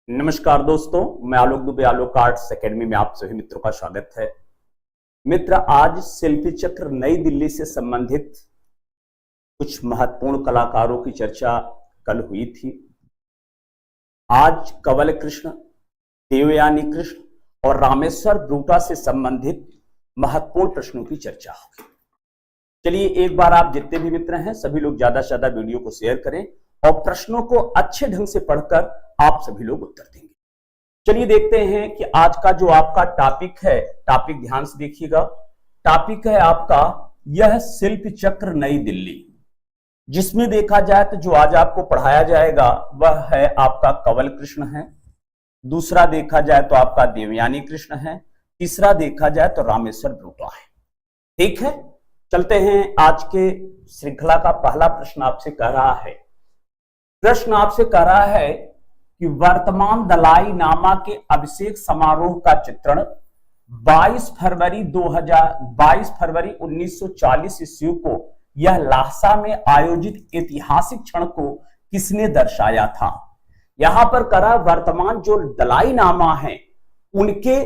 नमस्कार दोस्तों, मैं आलोक दुबे आलोक आर्ट्स एकेडमी में आप सभी मित्रों का स्वागत है। मित्र, आज शिल्पी चक्र नई दिल्ली से संबंधित कुछ महत्वपूर्ण कलाकारों की चर्चा कल हुई थी। आज कंवल कृष्ण, देवयानी कृष्ण और रामेश्वर ब्रूटा से संबंधित महत्वपूर्ण प्रश्नों की चर्चा होगी। चलिए एक बार आप जितने भी मित्र हैं सभी लोग ज्यादा से ज्यादा वीडियो को शेयर करें और प्रश्नों को अच्छे ढंग से पढ़कर आप सभी लोग उत्तर देंगे। चलिए देखते हैं कि आज का जो आपका टॉपिक है, टॉपिक ध्यान से देखिएगा। टॉपिक है आपका यह शिल्पी चक्र नई दिल्ली, जिसमें देखा जाए तो जो आज आपको पढ़ाया जाएगा वह है आपका कंवल कृष्ण है, दूसरा देखा जाए तो आपका देवयानी कृष्ण है, तीसरा देखा जाए तो रामेश्वर ब्रूटा है। ठीक है, चलते हैं। आज के श्रृंखला का पहला प्रश्न आपसे कह रहा है, प्रश्न आपसे कह रहा है कि वर्तमान दलाई नामा के अभिषेक समारोह का चित्रण 22 फरवरी 1940 ईस्वी को यह लासा में आयोजित ऐतिहासिक क्षण को किसने दर्शाया था। यहां पर करा वर्तमान जो दलाई नामा है उनके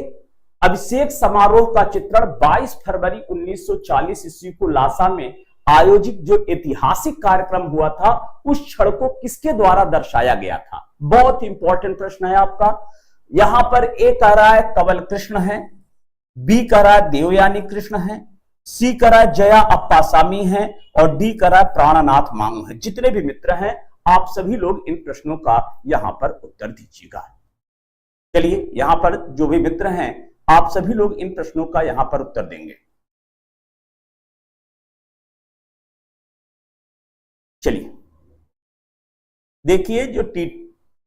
अभिषेक समारोह का चित्रण 22 फरवरी 1940 ईस्वी को लासा में आयोजित जो ऐतिहासिक कार्यक्रम हुआ था उस क्षण को किसके द्वारा दर्शाया गया था। बहुत इंपॉर्टेंट प्रश्न है आपका। यहां पर ए कह रहा है कंवल कृष्ण है, बी कह रहा है देवयानी कृष्ण है, सी कह रहा है जया अप्पासामी है और डी कह रहा है प्राणनाथ मांगू है। जितने भी मित्र हैं आप सभी लोग इन प्रश्नों का यहां पर उत्तर दीजिएगा। चलिए यहां पर जो भी मित्र हैं आप सभी लोग इन प्रश्नों का यहां पर उत्तर देंगे। चलिए देखिए, जो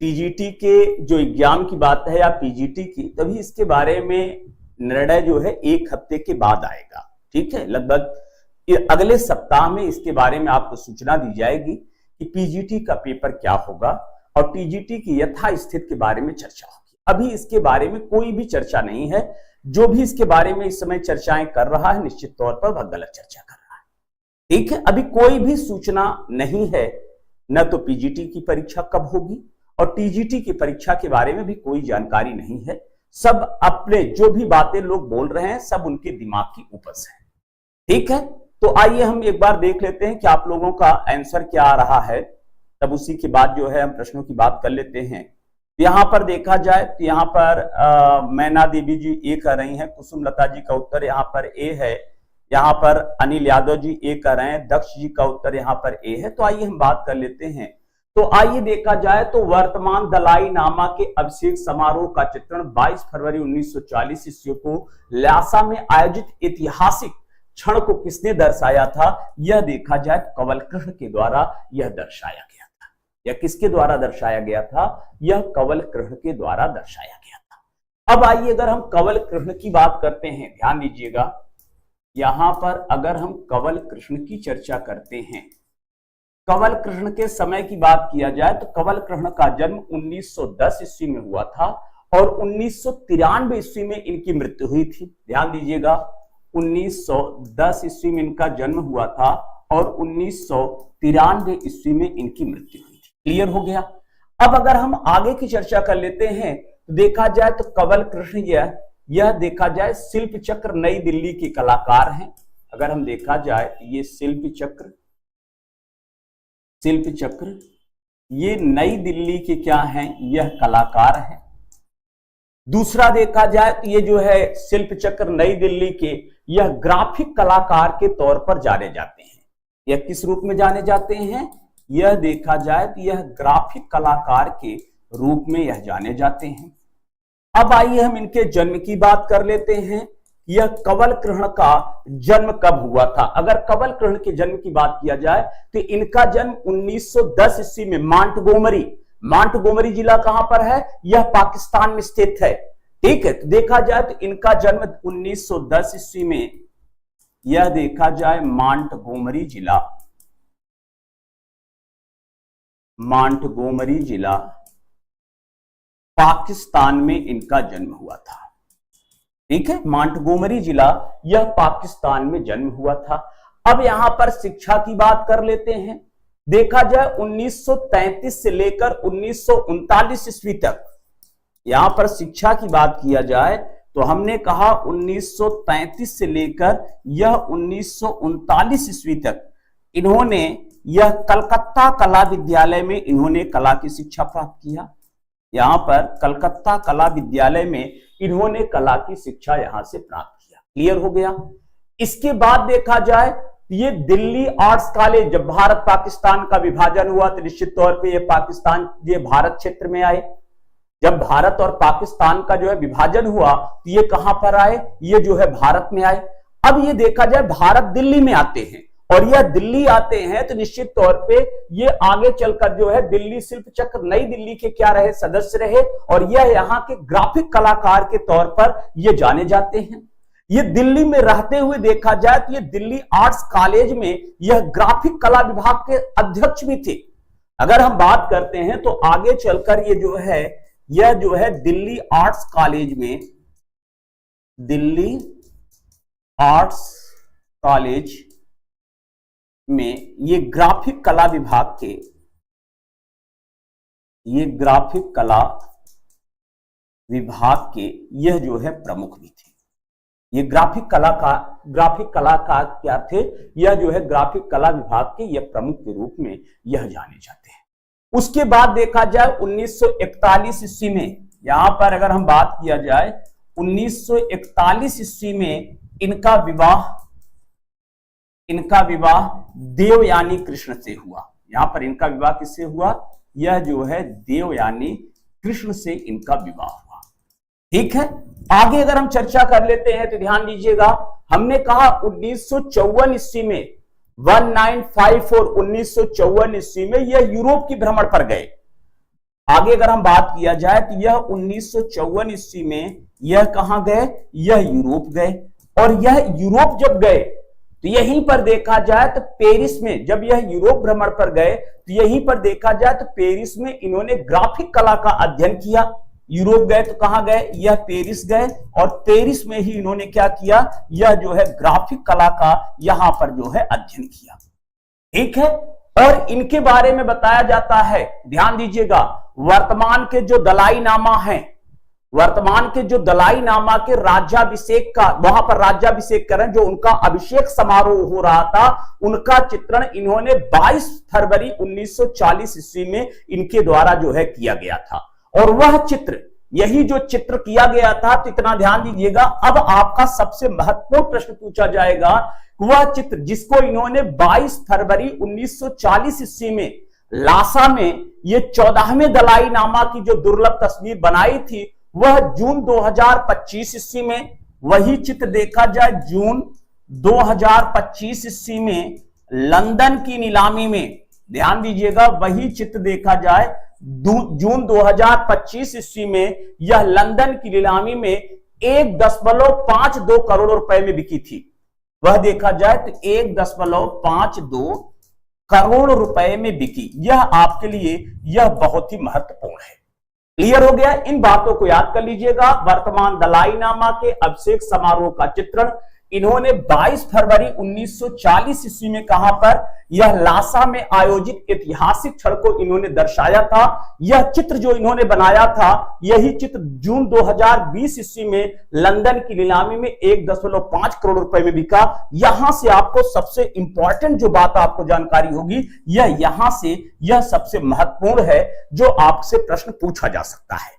टीजीटी के जो एग्जाम की बात है या पीजीटी की, तभी इसके बारे में निर्णय जो है एक हफ्ते के बाद आएगा। ठीक है, लगभग अगले सप्ताह में इसके बारे में आपको सूचना दी जाएगी कि पीजीटी का पेपर क्या होगा और टीजीटी की यथास्थिति के बारे में चर्चा होगी। अभी इसके बारे में कोई भी चर्चा नहीं है। जो भी इसके बारे में इस समय चर्चाएं कर रहा है निश्चित तौर पर वह गलत चर्चा कर रहा है। ठीक है, अभी कोई भी सूचना नहीं है, न तो पीजीटी की परीक्षा कब होगी और टीजीटी की परीक्षा के बारे में भी कोई जानकारी नहीं है। सब अपने जो भी बातें लोग बोल रहे हैं सब उनके दिमाग की उपज है। ठीक है, तो आइए हम एक बार देख लेते हैं कि आप लोगों का आंसर क्या आ रहा है, तब उसी के बाद जो है हम प्रश्नों की बात कर लेते हैं। यहां पर देखा जाए तो यहां पर मैना देवी जी ए कर रही हैं, कुसुम लता जी का उत्तर यहां पर ए है, यहां पर अनिल यादव जी ए कर रहे हैं, दक्ष जी का उत्तर यहां पर ए है। तो आइए हम बात कर लेते हैं। तो आइए देखा जाए तो वर्तमान दलाई नामा के अभिषेक समारोह का चित्रण 22 फरवरी 1940 ईस्वी को ल्हासा में आयोजित ऐतिहासिक क्षण को किसने दर्शाया था। यह देखा जाए तो कंवल कृष्ण के द्वारा यह दर्शाया गया था। यह किसके द्वारा दर्शाया गया था? यह कंवल कृष्ण के द्वारा दर्शाया गया था। अब आइए अगर हम कंवल कृष्ण की बात करते हैं, ध्यान दीजिएगा, यहां पर अगर हम कंवल कृष्ण की चर्चा करते हैं, कंवल कृष्ण के समय की बात किया जाए तो कंवल कृष्ण का जन्म 1910 ईस्वी में हुआ था और 1993 ईस्वी में इनकी मृत्यु हुई थी। ध्यान दीजिएगा, 1910 ईस्वी में इनका जन्म हुआ था और 1993 ईस्वी में इनकी मृत्यु हुई थी। क्लियर हो गया। अब अगर हम आगे की चर्चा कर लेते हैं तो देखा जाए तो कंवल कृष्ण यह देखा जाए शिल्पी चक्र नई दिल्ली के कलाकार हैं। अगर हम देखा जाए ये शिल्पी चक्र ये नई दिल्ली के क्या हैं? यह कलाकार हैं। दूसरा देखा जाए तो ये जो है शिल्पी चक्र नई दिल्ली के यह ग्राफिक कलाकार के तौर पर जाने जाते हैं। यह किस रूप में जाने जाते हैं? यह देखा जाए तो यह ग्राफिक कलाकार के रूप में यह जाने जाते हैं। अब आइए हम इनके जन्म की बात कर लेते हैं। यह कंवल कृष्ण का जन्म कब हुआ था? अगर कंवल कृष्ण के जन्म की बात किया जाए तो इनका जन्म 1910 ईस्वी में मांटगोमरी जिला कहां पर है? यह पाकिस्तान में स्थित है। ठीक है, तो देखा जाए तो इनका जन्म 1910 ईस्वी में, यह देखा जाए मांटगोमरी जिला पाकिस्तान में इनका जन्म हुआ था। ठीक है, मांटगोमरी जिला यह पाकिस्तान में जन्म हुआ था। अब यहां पर शिक्षा की बात कर लेते हैं। देखा जाए 1933 से लेकर 1939 ईस्वी तक यहां पर शिक्षा की बात किया जाए तो हमने कहा 1933 से लेकर यह 1939 ईस्वी तक इन्होंने यह कलकत्ता कला विद्यालय में इन्होंने कला की शिक्षा प्राप्त किया। यहां पर कलकत्ता कला विद्यालय में इन्होंने कला की शिक्षा यहां से प्राप्त किया। क्लियर हो गया। इसके बाद देखा जाए ये दिल्ली आर्ट्स कॉलेज, जब भारत पाकिस्तान का विभाजन हुआ तो निश्चित तौर पे ये भारत क्षेत्र में आए। जब भारत और पाकिस्तान का जो है विभाजन हुआ तो ये कहां पर आए, ये जो है भारत में आए। अब ये देखा जाए भारत दिल्ली में आते हैं और यह दिल्ली आते हैं तो निश्चित तौर पे ये आगे चलकर जो है दिल्ली शिल्प चक्र नई दिल्ली के क्या रहे, सदस्य रहे और यह यहाँ के ग्राफिक कलाकार के तौर पर ये जाने जाते हैं। ये दिल्ली में रहते हुए देखा जाए तो ये दिल्ली आर्ट्स कॉलेज में यह ग्राफिक कला विभाग के अध्यक्ष भी थे। अगर हम बात करते हैं तो आगे चलकर ये जो है यह जो है दिल्ली आर्ट्स कॉलेज में, दिल्ली आर्ट्स कॉलेज में ये ग्राफिक कला विभाग के, ये ग्राफिक कला विभाग के यह जो है प्रमुख भी थे। ये ग्राफिक कला का क्या थे, यह जो है ग्राफिक कला विभाग के यह प्रमुख के रूप में यह जाने जाते हैं। उसके बाद देखा जाए 1941 ईस्वी में, यहां पर अगर हम बात किया जाए 1941 ईस्वी में इनका विवाह देवयानी कृष्ण से हुआ। यहां पर इनका विवाह किससे हुआ, यह जो है देवयानी कृष्ण से इनका विवाह हुआ। ठीक है। आगे अगर हम चर्चा कर लेते हैं तो ध्यान दीजिएगा, हमने कहा 1954 ईस्वी में 1954 ईस्वी में यह यूरोप की भ्रमण पर गए। आगे अगर हम बात किया जाए तो यह 1954 ईस्वी में यह कहां गए, यह यूरोप गए और यह यूरोप जब गए तो यहीं पर देखा जाए तो पेरिस में, जब यह यूरोप भ्रमण पर गए तो यहीं पर देखा जाए तो पेरिस में इन्होंने ग्राफिक कला का अध्ययन किया। यूरोप गए तो कहां गए, यह पेरिस गए और पेरिस में ही इन्होंने क्या किया, यह जो है ग्राफिक कला का यहां पर जो है अध्ययन किया। ठीक है। और इनके बारे में बताया जाता है, ध्यान दीजिएगा, वर्तमान के जो दलाई नामा के राज्याभिषेक का, वहां पर राज्याभिषेक करें जो उनका अभिषेक समारोह हो रहा था, उनका चित्रण इन्होंने 22 फरवरी 1940 ईस्वी में इनके द्वारा जो है किया गया था। और वह चित्र, यही जो चित्र किया गया था, तो इतना ध्यान दीजिएगा, अब आपका सबसे महत्वपूर्ण प्रश्न पूछा जाएगा, वह चित्र जिसको इन्होंने 22 फरवरी 1940 ईस्वी में लासा में ये 14वें दलाई नामा की जो दुर्लभ तस्वीर बनाई थी, वह जून 2025 ईस्वी में, वही चित्र देखा जाए जून 2025 ईस्वी में लंदन की नीलामी में, ध्यान दीजिएगा, वही चित्र देखा जाए जून 2025 ईस्वी में यह लंदन की नीलामी में 1.52 करोड़ रुपए में बिकी थी। वह देखा जाए तो 1.52 करोड़ रुपए में बिकी। यह आपके लिए यह बहुत ही महत्वपूर्ण है। क्लियर हो गया। इन बातों को याद कर लीजिएगा। वर्तमान दलाई नामा के अभिषेक समारोह का चित्रण इन्होंने 22 फरवरी 1940 ईस्वी में कहां पर, यह लासा में आयोजित ऐतिहासिक क्षण को इन्होंने दर्शाया था। यह चित्र जो इन्होंने बनाया था, यही चित्र जून 2020 ईस्वी में लंदन की नीलामी में 1.5 करोड़ रुपए में बिका। यहां से आपको सबसे इंपॉर्टेंट जो बात आपको जानकारी होगी, यह यहां से यह सबसे महत्वपूर्ण है जो आपसे प्रश्न पूछा जा सकता है।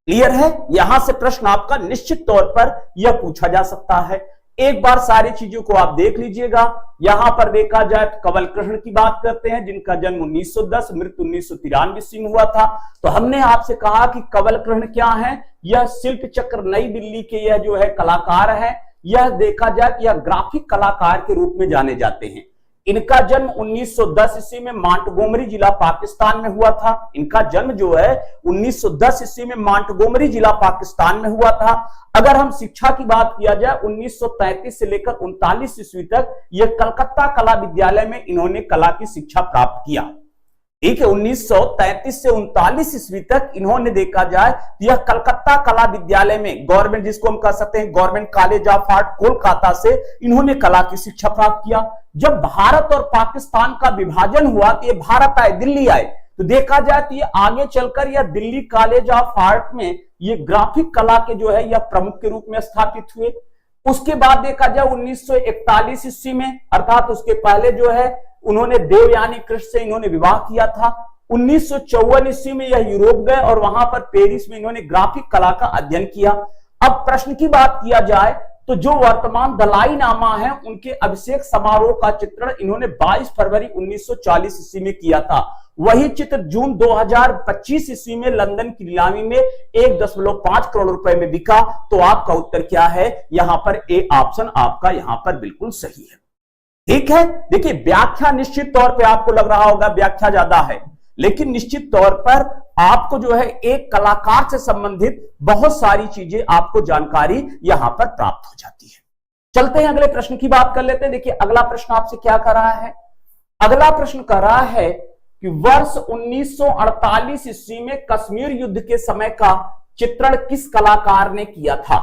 क्लियर है। यहां से प्रश्न आपका निश्चित तौर पर यह पूछा जा सकता है। एक बार सारी चीजों को आप देख लीजिएगा। यहां पर देखा जाए तो कंवल कृष्ण की बात करते हैं, जिनका जन्म 1910, मृत्यु 1993 ईस्वी में हुआ था। तो हमने आपसे कहा कि कंवल कृष्ण क्या है, यह शिल्प चक्र नई दिल्ली के यह जो है कलाकार है। यह देखा जाए कि यह ग्राफिक कलाकार के रूप में जाने जाते हैं। इनका जन्म 1910 ईस्वी में मांटगोमरी जिला पाकिस्तान में हुआ था। इनका जन्म जो है 1910 ईस्वी में मांटगोमरी जिला पाकिस्तान में हुआ था। अगर हम शिक्षा की बात किया जाए 1933 से लेकर 39 ईस्वी तक यह कलकत्ता कला विद्यालय में इन्होंने कला की शिक्षा प्राप्त किया। ठीक है। 1933 से 39 ईस्वी तक इन्होंने देखा जाए यह कलकत्ता कला विद्यालय में, गवर्नमेंट जिसको हम कह सकते हैं government college of art Kolkata से इन्होंने कला की शिक्षा प्राप्त किया। जब भारत और पाकिस्तान का विभाजन हुआ तो ये भारत आए, दिल्ली आए। तो देखा जाए तो ये आगे चलकर यह दिल्ली कॉलेज ऑफ आर्ट में ये ग्राफिक कला के जो है यह प्रमुख के रूप में स्थापित हुए। उसके बाद देखा जाए 1941 ईस्वी में, अर्थात उसके पहले जो है उन्होंने देवयानी कृष्ण से इन्होंने विवाह किया था। 1954 ईस्वी में यह यूरोप गए और वहां पर पेरिस में इन्होंने ग्राफिक कला का अध्ययन किया। अब प्रश्न की बात किया जाए तो जो वर्तमान दलाई लामा है उनके अभिषेक समारोह का चित्रण इन्होंने 22 फरवरी 1940 ईस्वी में किया था। वही चित्र जून 2025 ईस्वी में लंदन की नीलामी में 1.5 करोड़ रुपए में बिका। तो आपका उत्तर क्या है? यहां पर ए ऑप्शन आपका यहां पर बिल्कुल सही है। ठीक है, देखिए व्याख्या निश्चित तौर पे आपको लग रहा होगा व्याख्या ज्यादा है, लेकिन निश्चित तौर पर आपको जो है एक कलाकार से संबंधित बहुत सारी चीजें आपको जानकारी यहां पर प्राप्त हो जाती है। चलते हैं अगले प्रश्न की बात कर लेते हैं। देखिए अगला प्रश्न आपसे क्या कर रहा है? अगला प्रश्न कर रहा है कि वर्ष 1948 ईस्वी में कश्मीर युद्ध के समय का चित्रण किस कलाकार ने किया था?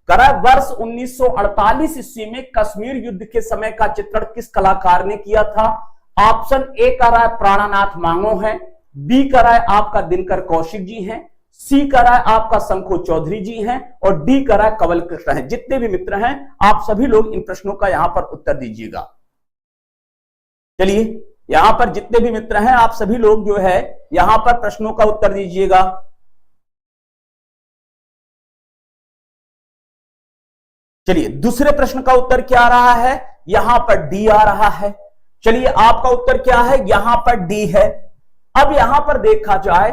करा वर्ष 1948 ईस्वी में कश्मीर युद्ध के समय का चित्रण किस कलाकार ने किया था? ऑप्शन ए कर रहा है प्राणनाथ मांगो है, बी कर रहा है आपका दिनकर कौशिक जी हैं, सी कर रहा है आपका शंखु चौधरी जी हैं और डी कर रहा है कंवल कृष्ण है। जितने भी मित्र हैं आप सभी लोग इन प्रश्नों का यहां पर उत्तर दीजिएगा। चलिए यहां पर जितने भी मित्र हैं आप सभी लोग जो है यहां पर प्रश्नों का उत्तर दीजिएगा। चलिए दूसरे प्रश्न का उत्तर क्या आ रहा है? यहां पर डी आ रहा है। चलिए आपका उत्तर क्या है? यहां पर डी है। अब यहां पर देखा जाए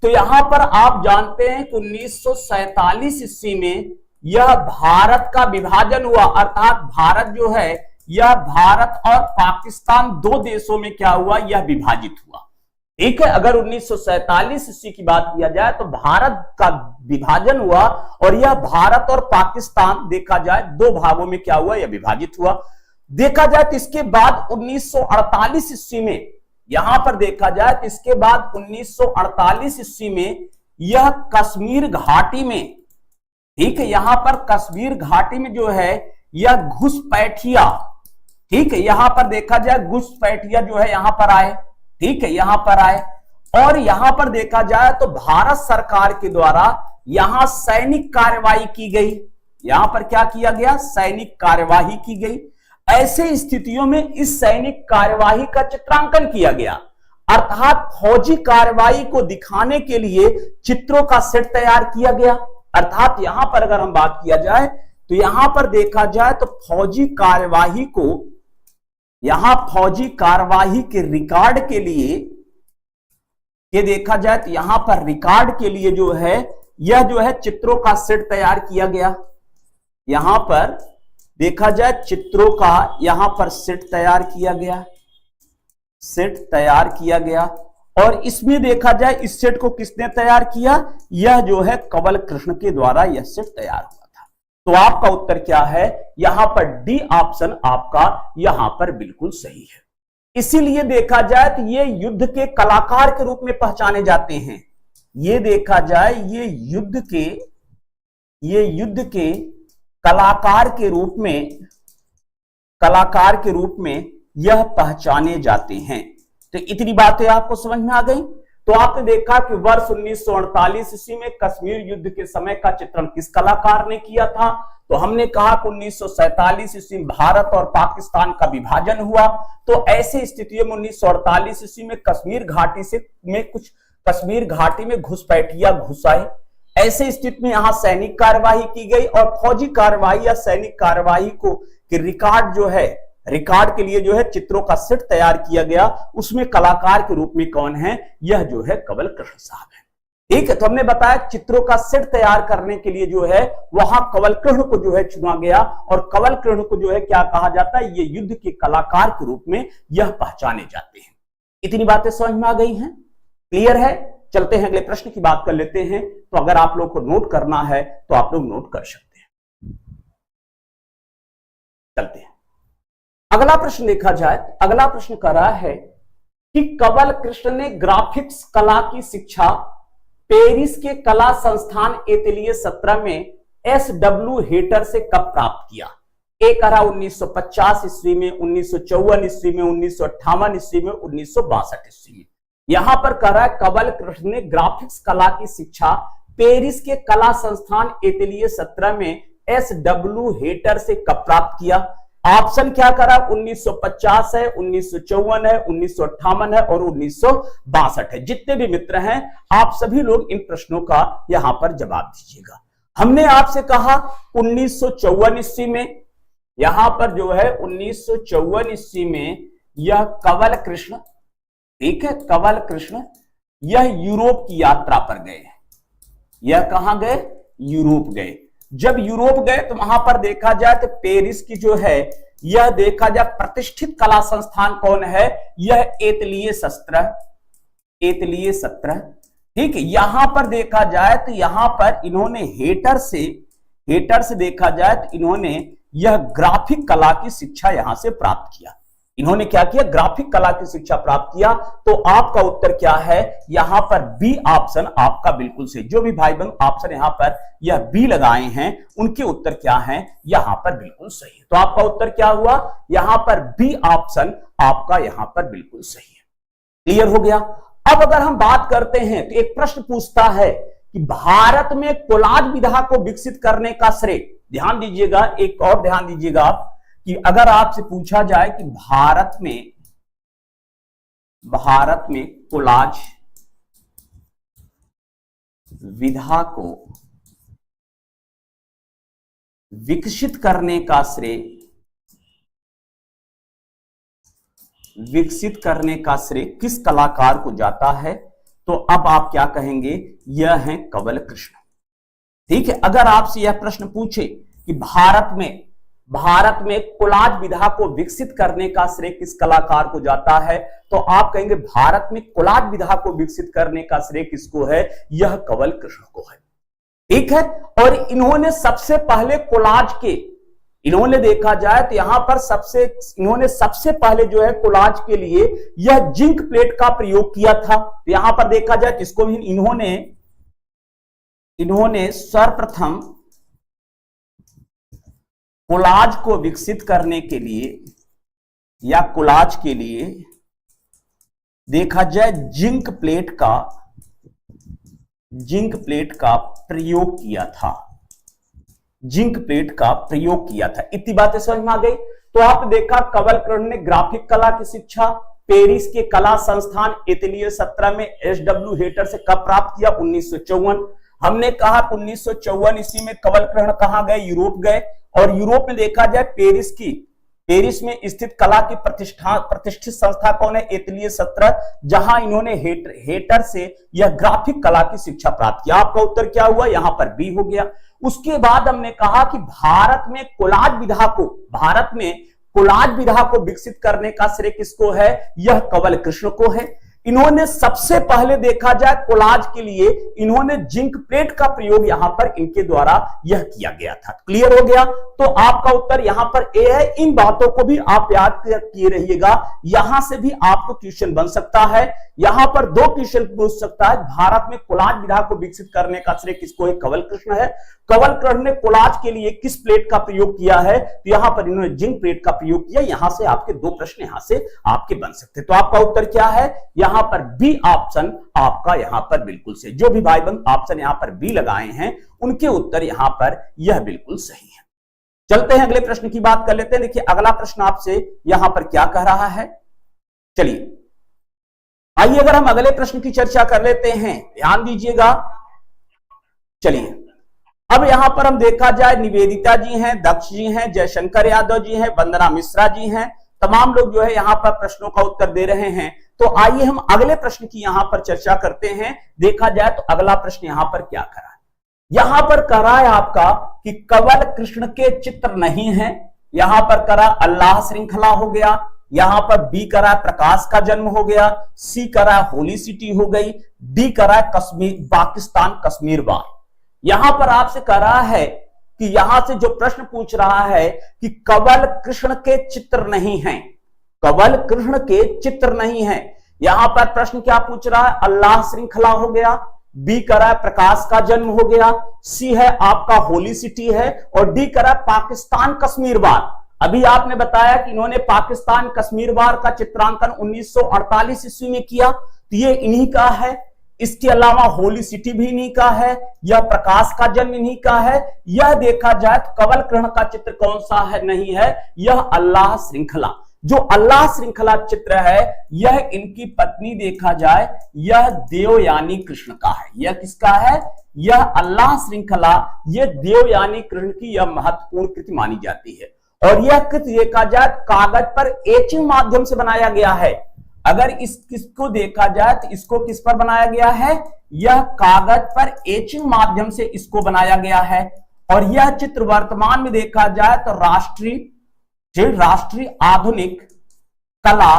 तो यहां पर आप जानते हैं कि 1947 ईस्वी में यह भारत का विभाजन हुआ, अर्थात भारत जो है यह भारत और पाकिस्तान दो देशों में क्या हुआ? यह विभाजित हुआ। ठीक है, अगर 1947 ईस्वी की बात किया जाए तो भारत का विभाजन हुआ और यह भारत और पाकिस्तान देखा जाए दो भागों में क्या हुआ? यह विभाजित हुआ। देखा जाए तो इसके बाद 1948 ईस्वी में यहां पर देखा जाए तो इसके बाद 1948 ईस्वी में यह कश्मीर घाटी में, ठीक है, यहां पर कश्मीर घाटी में जो है यह घुसपैठिया, ठीक है, यहां पर देखा जाए घुसपैठिया जो है यहां पर आए, ठीक है, यहां पर आए और यहां पर देखा जाए तो भारत सरकार के द्वारा यहां सैनिक कार्यवाही की गई। यहां पर क्या किया गया? सैनिक कार्यवाही की गई। ऐसे स्थितियों में इस सैनिक कार्यवाही का चित्रांकन किया गया, अर्थात फौजी कार्यवाही को दिखाने के लिए चित्रों का सेट तैयार किया गया। अर्थात यहां पर अगर हम बात किया जाए तो यहां पर देखा जाए तो फौजी कार्यवाही को, यहां फौजी कार्यवाही के रिकॉर्ड के लिए ये देखा जाए तो यहां पर रिकॉर्ड के लिए जो है यह जो है चित्रों का सेट तैयार किया गया। यहां पर देखा जाए चित्रों का यहां पर सेट तैयार किया गया, सेट तैयार किया गया और इसमें देखा जाए इस सेट को किसने तैयार किया? यह जो है कंवल कृष्ण के द्वारा यह सेट तैयार हुआ था। तो आपका उत्तर क्या है? यहां पर डी ऑप्शन आपका यहां पर बिल्कुल सही है। इसीलिए देखा जाए तो ये युद्ध के कलाकार के रूप में पहचाने जाते हैं। ये देखा जाए ये युद्ध के कलाकार के रूप में यह पहचाने जाते हैं। तो इतनी बातें आपको समझ में आ गई। तो आपने देखा कि वर्ष 1948 ईस्वी में कश्मीर युद्ध के समय का चित्रण किस कलाकार ने किया था? तो हमने कहा कि 1947 ईस्वी में भारत और पाकिस्तान का विभाजन हुआ। तो ऐसे स्थितियों में 1948 ईस्वी में कश्मीर घाटी में घुसपैठिया घुस आए। ऐसे स्थिति में यहां सैनिक कार्यवाही की गई और फौजी कार्यवाही या सैनिक कार्यवाही को कि रिकॉर्ड जो है, रिकॉर्ड के लिए जो है चित्रों का सेट तैयार किया गया। उसमें कलाकार के रूप में कौन है? यह जो है कंवल कृष्ण साहब है। ठीक है, तो हमने बताया चित्रों का सेट तैयार करने के लिए जो है वहां कंवल कृष्ण को जो है चुना गया और कंवल कृष्ण को जो है क्या कहा जाता है? ये युद्ध के कलाकार के रूप में यह पहचाने जाते हैं। इतनी बातें समझ में आ गई हैं? क्लियर है? चलते हैं अगले प्रश्न की बात कर लेते हैं। तो अगर आप लोग को नोट करना है तो आप लोग नोट कर सकते हैं। चलते हैं अगला प्रश्न देखा जाए। अगला प्रश्न कर रहा है कि कंवल कृष्ण ने ग्राफिक्स कला की शिक्षा पेरिस के कला संस्थान एटेलिये 17 में SW हेटर से कब प्राप्त किया? ए करा 1950 ईस्वी में, 1954 ईस्वी में, 1958 ईस्वी में, 1962 ईस्वी में। यहां पर कह रहा है कंवल कृष्ण ने ग्राफिक्स कला की शिक्षा पेरिस के कला संस्थान एटलिए 17 में SW हेटर से कब प्राप्त किया। ऑप्शन क्या करा, 1950 है, 1954 है, 1958 है और 1962 है। जितने भी मित्र हैं आप सभी लोग इन प्रश्नों का यहां पर जवाब दीजिएगा। हमने आपसे कहा 1954 ईस्वी में, यहां पर जो है 1954 ईस्वी में यह कंवल कृष्ण, ठीक है, कंवल कृष्ण यह यूरोप की यात्रा पर गए। यह कहां गए, यूरोप गए। जब यूरोप गए तो वहां पर देखा जाए तो पेरिस की जो है यह देखा जाए प्रतिष्ठित कला संस्थान कौन है, यह एटलिए 17, एटलिए 17, ठीक है। यहां पर देखा जाए तो यहां पर इन्होंने हेटर से देखा जाए तो इन्होंने यह ग्राफिक कला की शिक्षा यहां से प्राप्त किया। इन्होंने क्या किया, ग्राफिक कला की शिक्षा प्राप्त किया। तो आपका उत्तर क्या है, यहां पर बी ऑप्शन आपका बिल्कुल सही। जो भी भाई बहन ऑप्शन यहां पर यह बी लगाए हैं उनके उत्तर क्या है, यहां पर बिल्कुल सही है। तो आपका उत्तर क्या हुआ, यहां पर बी ऑप्शन आपका यहां पर बिल्कुल सही है। क्लियर हो गया। अब अगर हम बात करते हैं तो एक प्रश्न पूछता है कि भारत में कोलाज विधा को विकसित करने का श्रेय, ध्यान दीजिएगा, एक और ध्यान दीजिएगा आप कि अगर आपसे पूछा जाए कि भारत में कोलाज विधा को विकसित करने का श्रेय किस कलाकार को जाता है, तो अब आप क्या कहेंगे, यह है कंवल कृष्ण, ठीक है। अगर आपसे यह प्रश्न पूछे कि भारत में कोलाज विधा को विकसित करने का श्रेय किस कलाकार को जाता है, तो आप कहेंगे भारत में कोलाज विधा को विकसित करने का श्रेय किसको है, यह कंवल कृष्ण को है, ठीक है। और इन्होंने सबसे पहले कोलाज के, इन्होंने देखा जाए तो यहां पर इन्होंने सबसे पहले जो है कोलाज के लिए यह जिंक प्लेट का प्रयोग किया था। तो यहां पर देखा जाए तो इसको भी इन्होंने सर्वप्रथम कोलाज को विकसित करने के लिए या कोलाज के लिए देखा जाए जिंक प्लेट का प्रयोग किया था, जिंक प्लेट का प्रयोग किया था। इतनी बातें समझ में आ गई। तो आपने देखा कंवल कृष्ण ने ग्राफिक कला की शिक्षा पेरिस के कला संस्थान एटलिए 17 में SW हेटर से कब प्राप्त किया, 1954। हमने कहा 1954 ईस्वी में कंवल कृष्ण कहां गए, यूरोप गए। और यूरोप में देखा जाए पेरिस में स्थित कला की प्रतिष्ठित संस्था कौन है, एटलिए 17, जहां इन्होंने हेटर से यह ग्राफिक कला की शिक्षा प्राप्त किया। आपका उत्तर क्या हुआ, यहां पर बी हो गया। उसके बाद हमने कहा कि भारत में कोलाज विधा को विकसित करने का श्रेय किसको है, यह कंवल कृष्ण को है। इन्होंने सबसे पहले देखा जाए कोलाज के लिए इन्होंने जिंक प्लेट का प्रयोग यहां पर इनके द्वारा यह किया गया था। क्लियर हो गया। तो आपका उत्तर यहां पर ए है। इन बातों को भी आप याद किए रहिएगा, यहां से भी आपको क्वेश्चन बन सकता है। यहां पर 2 क्वेश्चन पूछ सकता है। भारत में कोलाज विधा को विकसित करने का श्रेय किसको है, कंवल कृष्ण है। कंवल कृष्ण ने कोलाज के लिए किस प्लेट का प्रयोग किया है, तो यहां पर इन्होंने जिंक प्लेट का प्रयोग किया। यहां से आपके 2 प्रश्न यहां से आपके बन सकते हैं। तो आपका उत्तर क्या है, यहां पर बी ऑप्शन आपका यहां पर बिल्कुल सही। जो भी भाई बंद ऑप्शन यहां पर बी लगाए हैं उनके उत्तर यहां पर यह बिल्कुल सही है। चलते हैं अगले प्रश्न की बात कर लेते हैं। देखिए अगला प्रश्न आपसे यहां पर क्या कह रहा है, चलिए आइए अगर हम अगले प्रश्न की चर्चा कर लेते हैं, ध्यान दीजिएगा। चलिए अब यहां पर हम देखा जाए निवेदिता जी हैं, दक्ष जी हैं, जयशंकर यादव जी हैं, वंदना मिश्रा जी हैं, तमाम लोग जो है यहां पर प्रश्नों का उत्तर दे रहे हैं। तो आइए हम अगले प्रश्न की यहां पर चर्चा करते हैं। देखा जाए तो अगला प्रश्न यहां पर क्या करा है, यहां पर करा है आपका कि कंवल कृष्ण के चित्र नहीं है। यहां पर करा अल्लाह श्रृंखला हो गया, यहां पर बी करा प्रकाश का जन्म हो गया, सी करा होली सिटी हो गई, डी करा कश्मीर पाकिस्तान कश्मीर वार। यहां पर आपसे कह रहा है कि यहां से जो प्रश्न पूछ रहा है कि कंवल कृष्ण के चित्र नहीं है, कंवल कृष्ण के चित्र नहीं है। यहां पर प्रश्न क्या पूछ रहा है, अल्लाह श्रृंखला हो गया, बी करा प्रकाश का जन्म हो गया, सी है आपका होली सिटी है और डी करा पाकिस्तान कश्मीर वार। अभी आपने बताया कि इन्होंने पाकिस्तान कश्मीर वार का चित्रांकन 1948 ईस्वी में किया, तो ये इन्हीं का है। इसके अलावा होली सिटी भी इन्हीं का है, यह प्रकाश का जन्म इन्हीं का है। यह देखा जाए तो कवल ग्रहण का चित्र कौन सा है, नहीं है, यह अल्लाह श्रृंखला। जो अल्लाह श्रृंखला चित्र है यह इनकी पत्नी देखा जाए यह देवयानी कृष्ण का है। यह किसका है, यह अल्लाह श्रृंखला, यह देवयानी कृष्ण की यह महत्वपूर्ण कृति मानी जाती है। और यह कृति देखा जाए कागज पर एचिंग माध्यम से बनाया गया है। अगर किसको देखा जाए तो इसको किस पर बनाया गया है, यह कागज पर एचिंग माध्यम से इसको बनाया गया है। और यह चित्र वर्तमान में देखा जाए तो राष्ट्रीय आधुनिक कला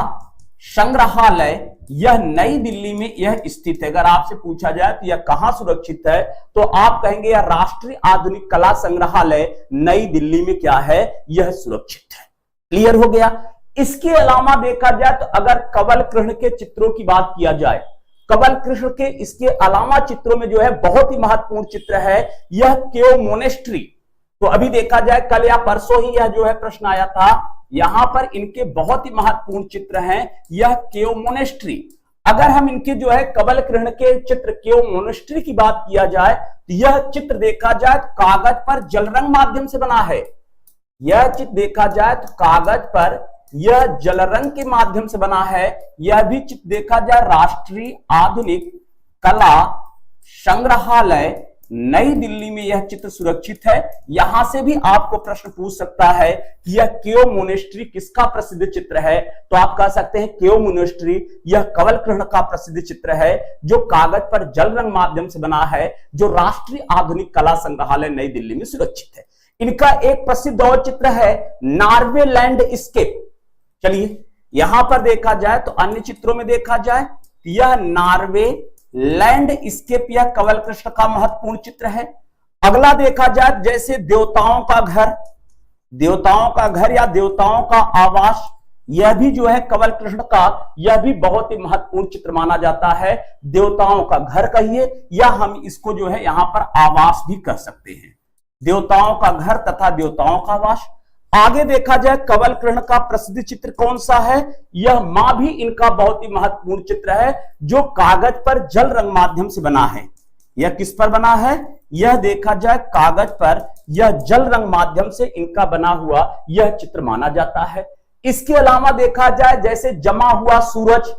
संग्रहालय यह नई दिल्ली में यह स्थित है। अगर आपसे पूछा जाए तो यह कहां सुरक्षित है, तो आप कहेंगे यह राष्ट्रीय आधुनिक कला संग्रहालय नई दिल्ली में क्या है, यह सुरक्षित है। क्लियर हो गया। इसके अलावा देखा जाए तो अगर कवल कृष्ण के चित्रों की बात किया जाए, कवल कृष्ण के इसके अलावा चित्रों में जो है बहुत ही महत्वपूर्ण चित्र है यह केव मोनेस्ट्री। तो अभी देखा जाए कल या परसों ही यह जो है प्रश्न आया था, यहां पर इनके बहुत ही महत्वपूर्ण चित्र हैं, यह केव मोनेस्ट्री। अगर हम इनके जो है कवल कृष्ण के चित्र केव मोनेस्ट्री की बात किया जाए तो यह चित्र देखा जाए तो कागज पर जल रंग माध्यम से बना है। यह चित्र देखा जाए तो कागज पर यह जल रंग के माध्यम से बना है। यह भी चित्र देखा जाए राष्ट्रीय आधुनिक कला संग्रहालय नई दिल्ली में यह चित्र सुरक्षित है। यहां से भी आपको प्रश्न पूछ सकता है कि यह केव मोनेस्ट्री किसका प्रसिद्ध चित्र है, तो आप कह सकते हैं केव मोनेस्ट्री यह कवल कृष्ण का प्रसिद्ध चित्र है जो कागज पर जल रंग माध्यम से बना है, जो राष्ट्रीय आधुनिक कला संग्रहालय नई दिल्ली में सुरक्षित है। इनका एक प्रसिद्ध और चित्र है नॉर्वे लैंडस्केप। चलिए यहां पर देखा जाए तो अन्य चित्रों में देखा जाए यह नॉर्वे लैंडस्केप यह कवल कृष्ण का महत्वपूर्ण चित्र है। अगला देखा जाए जैसे देवताओं का घर या देवताओं का आवास, यह भी जो है कवल कृष्ण का यह भी बहुत ही महत्वपूर्ण चित्र माना जाता है। देवताओं का घर कहिए या हम इसको जो है यहां पर आवास भी कह सकते हैं, देवताओं का घर तथा देवताओं का आवास। आगे देखा जाए कवल कृष्ण का प्रसिद्ध चित्र कौन सा है, यह मां भी इनका बहुत ही महत्वपूर्ण चित्र है जो कागज पर जल रंग माध्यम से बना है। यह किस पर बना है, यह देखा जाए कागज पर यह जल रंग माध्यम से इनका बना हुआ यह चित्र माना जाता है। इसके अलावा देखा जाए जैसे जमा हुआ सूरज,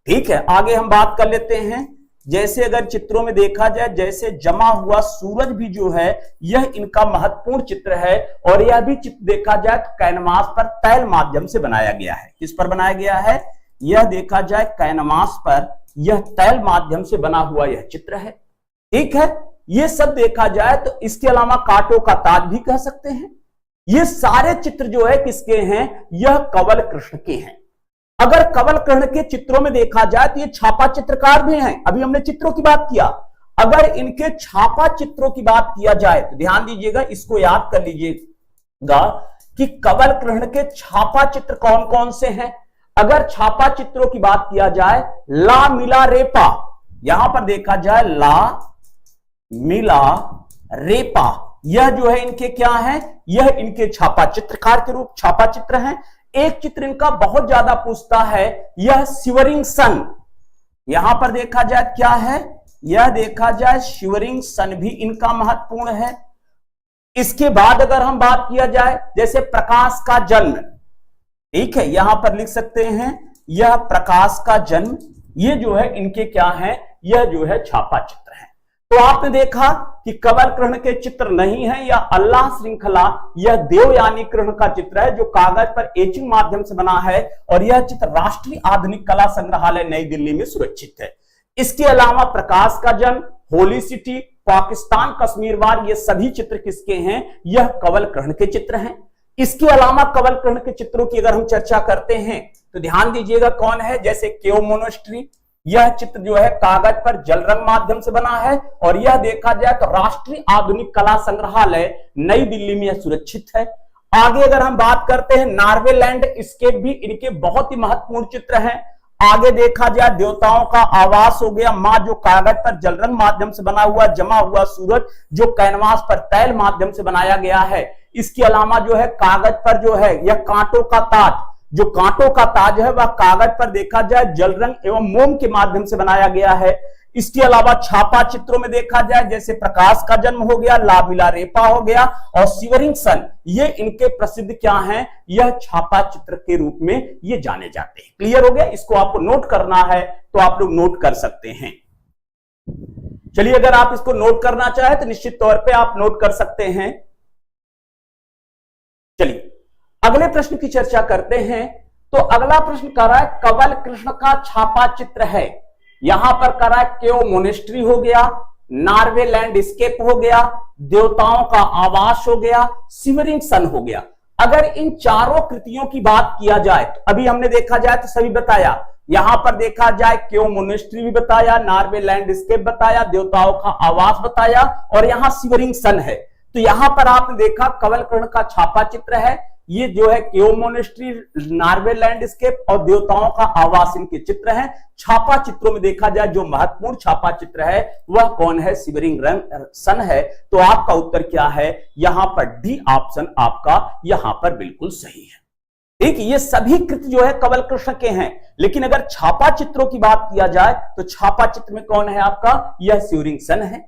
ठीक है, आगे हम बात कर लेते हैं। जैसे अगर चित्रों में देखा जाए जैसे जमा हुआ सूरज भी जो है यह इनका महत्वपूर्ण चित्र है। और यह भी चित्र देखा जाए कैनवास पर तैल माध्यम से बनाया गया है। किस पर बनाया गया है, यह देखा जाए कैनवास पर यह तैल माध्यम से बना हुआ यह चित्र है। ठीक है, ये सब देखा जाए तो इसके अलावा कांटों का ताज भी कह सकते हैं। ये सारे चित्र जो है किसके हैं, यह कवल कृष्ण के हैं। अगर कवल कृष्ण के चित्रों में देखा जाए तो ये छापा चित्रकार भी हैं। अभी हमने चित्रों की बात किया, अगर इनके छापा चित्रों की बात किया जाए तो ध्यान दीजिएगा, इसको याद कर लीजिएगा कि कवल कृष्ण के छापा चित्र कौन कौन से हैं। अगर छापा चित्रों की बात किया जाए ला मिला रेपा, यहां पर देखा जाए ला मिला रेपा, यह जो है इनके क्या है, यह इनके छापा चित्रकार के रूप छापा चित्र हैं। एक चित्र इनका बहुत ज्यादा पूछता है, यह शिवरिंग सन, यहां पर देखा जाए क्या है, यह देखा जाए शिवरिंग सन भी इनका महत्वपूर्ण है। इसके बाद अगर हम बात किया जाए जैसे प्रकाश का जन्म, ठीक है, यहां पर लिख सकते हैं यह प्रकाश का जन्म, ये जो है इनके क्या है, यह जो है छापा चित्र है। तो आपने देखा कि कवल कृष्ण के चित्र नहीं है, यह अल्लाह श्रृंखला यह देवयानी कृष्ण का चित्र है जो कागज पर एचिंग माध्यम से बना है। और यह चित्र राष्ट्रीय आधुनिक कला संग्रहालय नई दिल्ली में सुरक्षित है। इसके अलावा प्रकाश का जन्म, होली सिटी, पाकिस्तान कश्मीर वार, ये सभी चित्र किसके हैं, यह कवल कृष्ण के चित्र हैं। इसके अलावा कवल कृष्ण के चित्रों की अगर हम चर्चा करते हैं तो ध्यान दीजिएगा कौन है, जैसे केव मोनेस्ट्री, यह चित्र जो है कागज पर जल रंग माध्यम से बना है। और यह देखा जाए तो राष्ट्रीय आधुनिक कला संग्रहालय नई दिल्ली में यह सुरक्षित है। आगे अगर हम बात करते हैं नॉर्वे लैंडस्केप भी इनके बहुत ही महत्वपूर्ण चित्र हैं। आगे देखा जाए देवताओं का आवास हो गया, मां जो कागज पर जल रंग माध्यम से बना हुआ, जमा हुआ सूरज जो कैनवास पर तैल माध्यम से बनाया गया है। इसके अलावा जो है कागज पर जो है यह कांटों का ताज, जो कांटों का ताज है वह कागज पर देखा जाए जल रंग एवं मोम के माध्यम से बनाया गया है। इसके अलावा छापा चित्रों में देखा जाए जैसे प्रकाश का जन्म हो गया, लाबिला रेपा हो गया और शिवरिंग सन, ये इनके प्रसिद्ध क्या हैं, यह छापा चित्र के रूप में ये जाने जाते हैं। क्लियर हो गया? इसको आपको नोट करना है तो आप लोग नोट कर सकते हैं। चलिए, अगर आप इसको नोट करना चाहे तो निश्चित तौर पे आप नोट कर सकते हैं। चलिए अगले प्रश्न की चर्चा करते हैं। तो अगला प्रश्न कर रहा है कंवल कृष्ण का छापा चित्र है। यहां पर कर रहा है केओ मोनेस्ट्री हो गया, नॉर्वे लैंडस्केप हो गया, देवताओं का आवास हो गया, शिवरिंग सन हो गया। अगर इन चारों कृतियों की बात किया जाए तो अभी हमने देखा जाए तो सभी बताया, यहां पर देखा जाए केओ मोनेस्ट्री भी बताया, नॉर्वे लैंडस्केप बताया, देवताओं का आवास बताया और यहां शिवरिंग सन है। तो यहां पर आपने देखा कंवल कृष्ण का छापा चित्र है, ये जो है केओ मोनेस्ट्री, नॉर्वे लैंडस्केप और देवताओं का आवास इनके चित्र हैं। छापा चित्रों में देखा जाए जो महत्वपूर्ण छापा चित्र है वह कौन है, शिवरिंग सन है। तो आपका उत्तर क्या है, यहां पर डी ऑप्शन आपका यहां पर बिल्कुल सही है। ठीक, ये सभी कृति जो है कंवल कृष्ण के हैं, लेकिन अगर छापा चित्रों की बात किया जाए तो छापा चित्र में कौन है आपका, यह शिवरिंग सन है।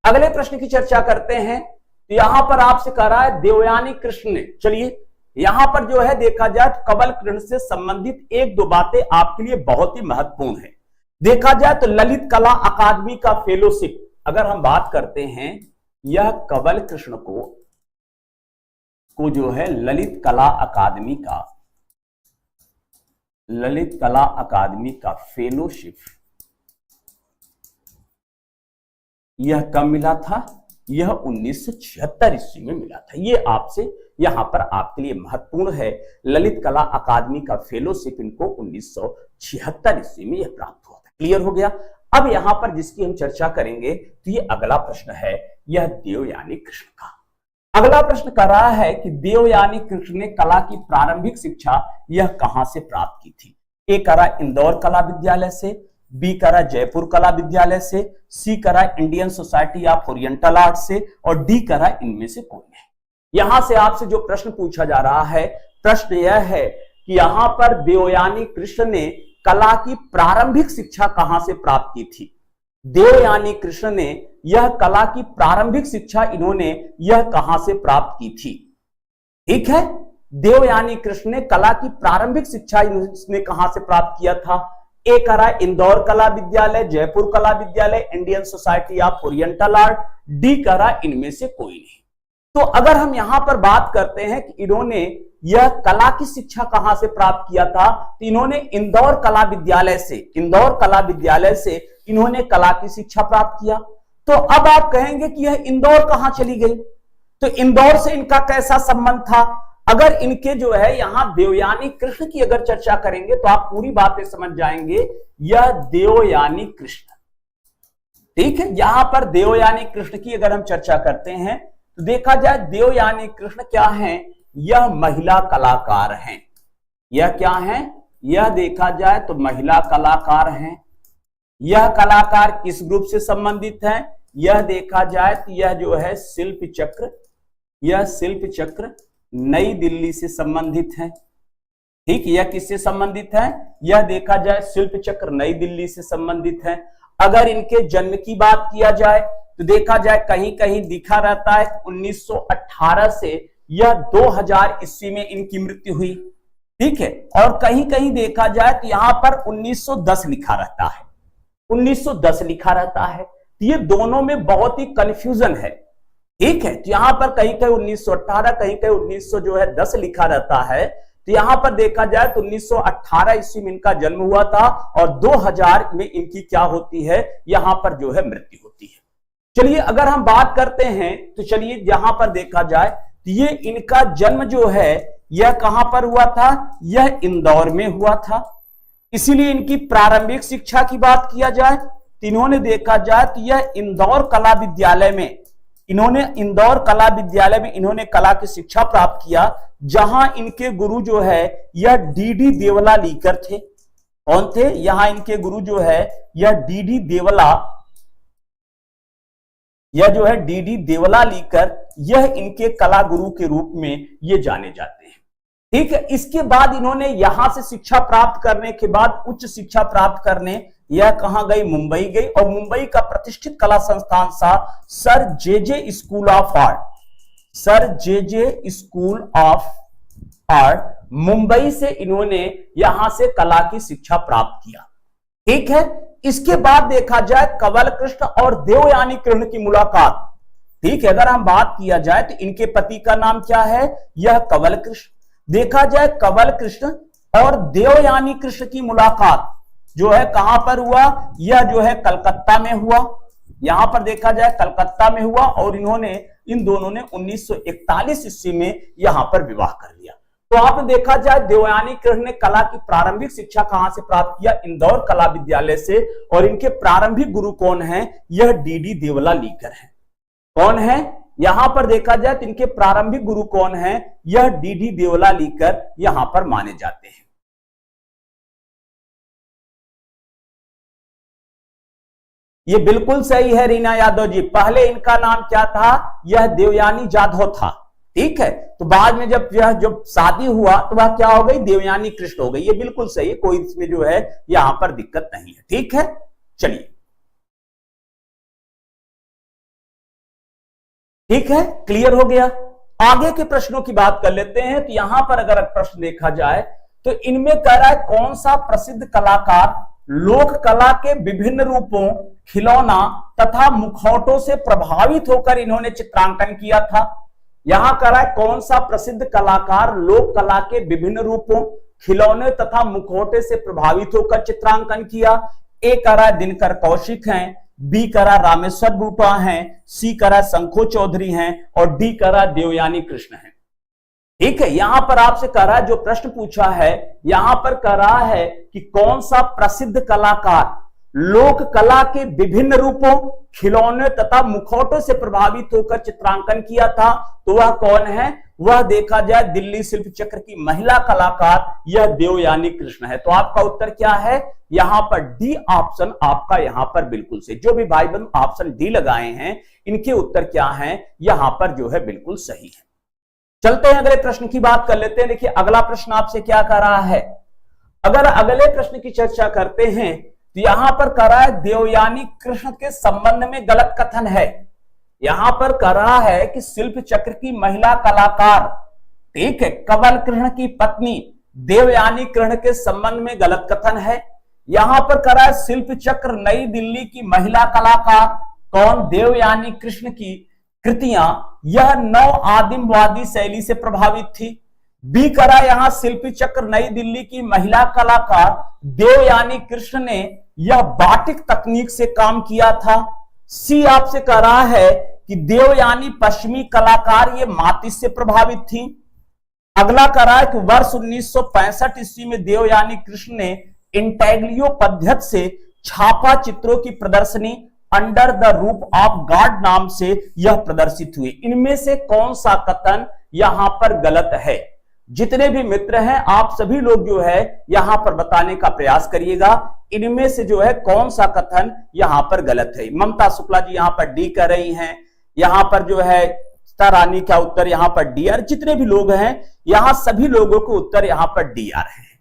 अगले प्रश्न की चर्चा करते हैं। तो यहां पर आपसे कह रहा है देवयानी कृष्ण ने, चलिए यहां पर जो है देखा जाए तो कंवल कृष्ण से संबंधित एक दो बातें आपके लिए बहुत ही महत्वपूर्ण है। देखा जाए तो ललित कला अकादमी का फेलोशिप अगर हम बात करते हैं, यह कंवल कृष्ण को जो है ललित कला अकादमी का फेलोशिप यह कब मिला था, यह 1976 ईस्वी में मिला था। यह आपसे यहां पर आपके लिए महत्वपूर्ण है। ललित कला अकादमी का फेलोशिप इनको 1976 ईस्वी में यह प्राप्त हुआ था। क्लियर हो गया? अब यहां पर जिसकी हम चर्चा करेंगे तो ये अगला प्रश्न है, यह देवयानी कृष्ण का। अगला प्रश्न कर रहा है कि देवयानी कृष्ण ने कला की प्रारंभिक शिक्षा यह कहां से प्राप्त की थी। ए करा इंदौर कला विद्यालय से, बी करा जयपुर कला विद्यालय से, सी करा Indian society of oriental art से और डी करा इनमें से कोई नहीं। यहां से आपसे जो प्रश्न पूछा जा रहा है, प्रश्न यह है कि यहां पर देवयानी कृष्ण ने कला की प्रारंभिक शिक्षा कहां से प्राप्त की थी। देवयानी कृष्ण ने यह कला की प्रारंभिक शिक्षा इन्होंने यह कहां से प्राप्त की थी। ठीक है, देवयानी कृष्ण ने कला की प्रारंभिक शिक्षा इसने कहां से प्राप्त किया था। ए करा इंदौर कला विद्यालय, जयपुर कला विद्यालय, Indian society of oriental art, D करा इनमें से कोई नहीं। तो अगर हम यहां पर बात करते हैं कि इन्होंने यह कला की शिक्षा कहां से प्राप्त किया था, तो इन्होंने इंदौर कला विद्यालय से इन्होंने कला की शिक्षा प्राप्त किया। तो अब आप कहेंगे कि यह इंदौर कहां चली गई, तो इंदौर से इनका कैसा संबंध था। अगर इनके जो है यहां देवयानी कृष्ण की अगर चर्चा करेंगे तो आप पूरी बातें समझ जाएंगे। यह देवयानी कृष्ण, ठीक है, यहां पर देवयानी कृष्ण की अगर हम चर्चा करते हैं तो देखा जाए देवयानी कृष्ण क्या हैं, यह महिला कलाकार हैं। यह क्या हैं, यह देखा जाए तो महिला कलाकार हैं। यह कलाकार किस ग्रुप से संबंधित हैं, यह देखा जाए तो यह जो है शिल्प चक्र नई दिल्ली से संबंधित है। ठीक, यह किससे संबंधित है, यह देखा जाए शिल्प चक्र नई दिल्ली से संबंधित है। अगर इनके जन्म की बात किया जाए तो देखा जाए कहीं कहीं दिखा रहता है 1918 से यह 2000 ईस्वी में इनकी मृत्यु हुई। ठीक है, और कहीं कहीं देखा जाए तो यहां पर 1910 लिखा रहता है, 1910 लिखा रहता है। तो ये दोनों में बहुत ही कंफ्यूजन है। ठीक है, तो यहां पर कहीं कहीं 1918, कहीं कहीं 1910 लिखा रहता है। तो यहां पर देखा जाए तो 1918 ईस्वी में इनका जन्म हुआ था और 2000 में इनकी क्या होती है, यहां पर जो है मृत्यु होती है। चलिए अगर हम बात करते हैं तो चलिए यहां पर देखा जाए तो ये इनका जन्म जो है यह कहां पर हुआ था, यह इंदौर में हुआ था। इसीलिए इनकी प्रारंभिक शिक्षा की बात किया जाए तो इन्होंने देखा जाए तो यह इंदौर कला विद्यालय में इन्होंने कला की शिक्षा प्राप्त किया, जहां इनके गुरु जो है यह डी देवला लीकर थे। कौन थे, यहां इनके गुरु जो है यह डी देवला यह जो है डीडी देवलालीकर, यह इनके कला गुरु के रूप में ये जाने जाते हैं। ठीक है, इसके बाद इन्होंने यहां से शिक्षा प्राप्त करने के बाद उच्च शिक्षा प्राप्त करने यह कहां गई, मुंबई गई, और मुंबई का प्रतिष्ठित कला संस्थान था sir J school of art, sir J school of art, Mumbai से इन्होंने यहां से कला की शिक्षा प्राप्त किया। ठीक है, इसके बाद देखा जाए कंवल कृष्ण और देवयानी कृष्ण की मुलाकात। ठीक है, अगर हम बात किया जाए तो इनके पति का नाम क्या है, यह कंवल कृष्ण। देखा जाए कंवल कृष्ण और देवयानी कृष्ण की मुलाकात जो है कहां पर हुआ, यह जो है कलकत्ता में हुआ। यहां पर देखा जाए कलकत्ता में हुआ और इन दोनों ने 1941 ईस्वी में यहां पर विवाह कर लिया। तो आपने देखा जाए देवयानी कृष्ण ने कला की प्रारंभिक शिक्षा कहां से प्राप्त किया, इंदौर कला विद्यालय से, और इनके प्रारंभिक गुरु कौन है, यह डीडी देवलालीकर है। कौन है, यहां पर देखा जाए तो इनके प्रारंभिक गुरु कौन है, यह डीडी देवलालीकर यहां पर माने जाते हैं। ये बिल्कुल सही है रीना यादव जी, पहले इनका नाम क्या था, यह देवयानी जाधव था। ठीक है, तो बाद में जब शादी हुआ तो वह क्या हो गई, देवयानी कृष्ण हो गई। ये बिल्कुल सही है, कोई इसमें जो है यहां पर दिक्कत नहीं है। ठीक है, चलिए ठीक है, क्लियर हो गया। आगे के प्रश्नों की बात कर लेते हैं। तो यहां पर अगर प्रश्न देखा जाए तो इनमें कह रहा है कौन सा प्रसिद्ध कलाकार लोक कला के विभिन्न रूपों, खिलौना तथा मुखौटों से प्रभावित होकर इन्होंने चित्रांकन किया था। यहां कह रहा है कौन सा प्रसिद्ध कलाकार लोक कला के विभिन्न रूपों, खिलौने तथा मुखौटे से प्रभावित होकर चित्रांकन किया। ए कह रहा है दिनकर कौशिक हैं, बी कह रहा रामेश्वर बूटा हैं, सी कह रहा शंखो चौधरी हैं, और डी कह रहा देवयानी कृष्ण हैं। ठीक है, यहां पर आपसे कह रहा है, जो प्रश्न पूछा है यहां पर कह रहा है कि कौन सा प्रसिद्ध कलाकार लोक कला के विभिन्न रूपों, खिलौने तथा मुखौटों से प्रभावित होकर चित्रांकन किया था। तो वह कौन है, वह देखा जाए दिल्ली शिल्प चक्र की महिला कलाकार, यह देवयानी कृष्ण है। तो आपका उत्तर क्या है, यहां पर डी ऑप्शन आपका यहां पर बिल्कुल से, जो भी भाई बहन ऑप्शन डी लगाए हैं इनके उत्तर क्या है, यहां पर जो है बिल्कुल सही है। चलते हैं अगले प्रश्न की बात कर लेते हैं। देखिए अगला प्रश्न आपसे क्या कर रहा है, अगर अगले प्रश्न की चर्चा करते हैं तो यहां पर कह रहा है देवयानी कृष्ण के संबंध में गलत कथन है। यहां पर कह रहा है कि शिल्प चक्र की महिला कलाकार, ठीक है, कंवल कृष्ण की पत्नी देवयानी कृष्ण के संबंध में गलत कथन है। यहां पर कह रहा है शिल्प चक्र नई दिल्ली की महिला कलाकार कौन, देवयानी कृष्ण की कृतियां यह नव आदिमवादी शैली से प्रभावित थी। बी करा यहां शिल्पी चक्र नई दिल्ली की महिला कलाकार देवयानी कृष्ण ने यह बाटिक तकनीक से काम किया था। सी आपसे कह रहा है कि देवयानी पश्चिमी कलाकार ये मातिस से प्रभावित थी। अगला कह रहा है कि वर्ष 1965 ईस्वी में देवयानी कृष्ण ने इंटेग्लियो पद्धति से छापा चित्रों की प्रदर्शनी अंडर द रूप ऑफ गॉड नाम से यह प्रदर्शित हुई। इनमें से कौन सा कथन यहां पर गलत है? जितने भी मित्र हैं आप सभी लोग जो है यहां पर बताने का प्रयास करिएगा, इनमें से जो है कौन सा कथन यहां पर गलत है। ममता शुक्ला जी यहां पर डी कर रही हैं, यहां पर जो है रानी का उत्तर यहां पर डी आ, जितने भी लोग हैं यहां सभी लोगों को उत्तर यहां पर डी आ रहे हैं।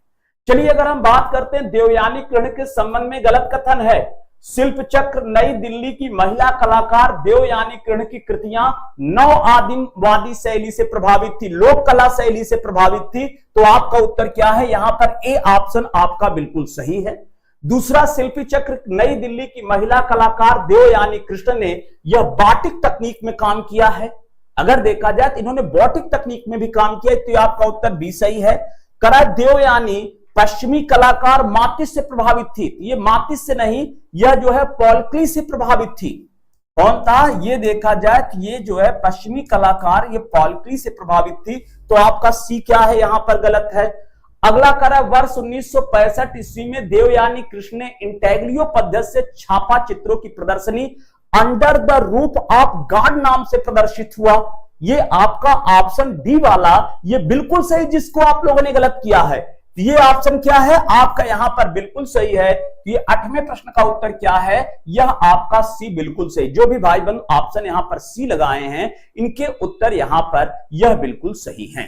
चलिए अगर हम बात करते हैं देवयानी कृष्ण के संबंध में गलत कथन है, शिल्प चक्र नई दिल्ली की महिला कलाकार देवयानी कृष्ण की कृतियां नव आदिमवादी शैली से प्रभावित थी, लोक कला शैली से प्रभावित थी। तो आपका उत्तर क्या है? यहां पर ए ऑप्शन आपका बिल्कुल सही है। दूसरा, शिल्पी चक्र नई दिल्ली की महिला कलाकार देवयानी कृष्ण ने यह बाटिक तकनीक में काम किया है। अगर देखा जाए तो इन्होंने बाटिक तकनीक में भी काम किया, तो आपका उत्तर बी सही है। करा देवयानी पश्चिमी कलाकार मातिस से प्रभावित थी, ये मातिस से नहीं, यह जो है पॉलक्ली से प्रभावित थी। कौन था? ये देखा जाए कि ये जो है पश्चिमी कलाकार ये पॉलक्ली से प्रभावित थी। तो आपका सी क्या है? यहां पर गलत है। अगला करा वर्ष 1965 ईस्वी में देवयानी कृष्ण ने इंटेग्लियो पद्धति से छापा चित्रों की प्रदर्शनी अंडर द रूप ऑफ गॉड नाम से प्रदर्शित हुआ। ये आपका ऑप्शन डी वाला ये बिल्कुल सही, जिसको आप लोगों ने गलत किया है। तो ये ऑप्शन क्या है आपका यहां पर बिल्कुल सही है। तो ये 8वें प्रश्न का उत्तर क्या है, यह आपका सी बिल्कुल सही। जो भी भाई बंधु ऑप्शन यहां पर सी लगाए हैं इनके उत्तर यहां पर यह बिल्कुल सही है।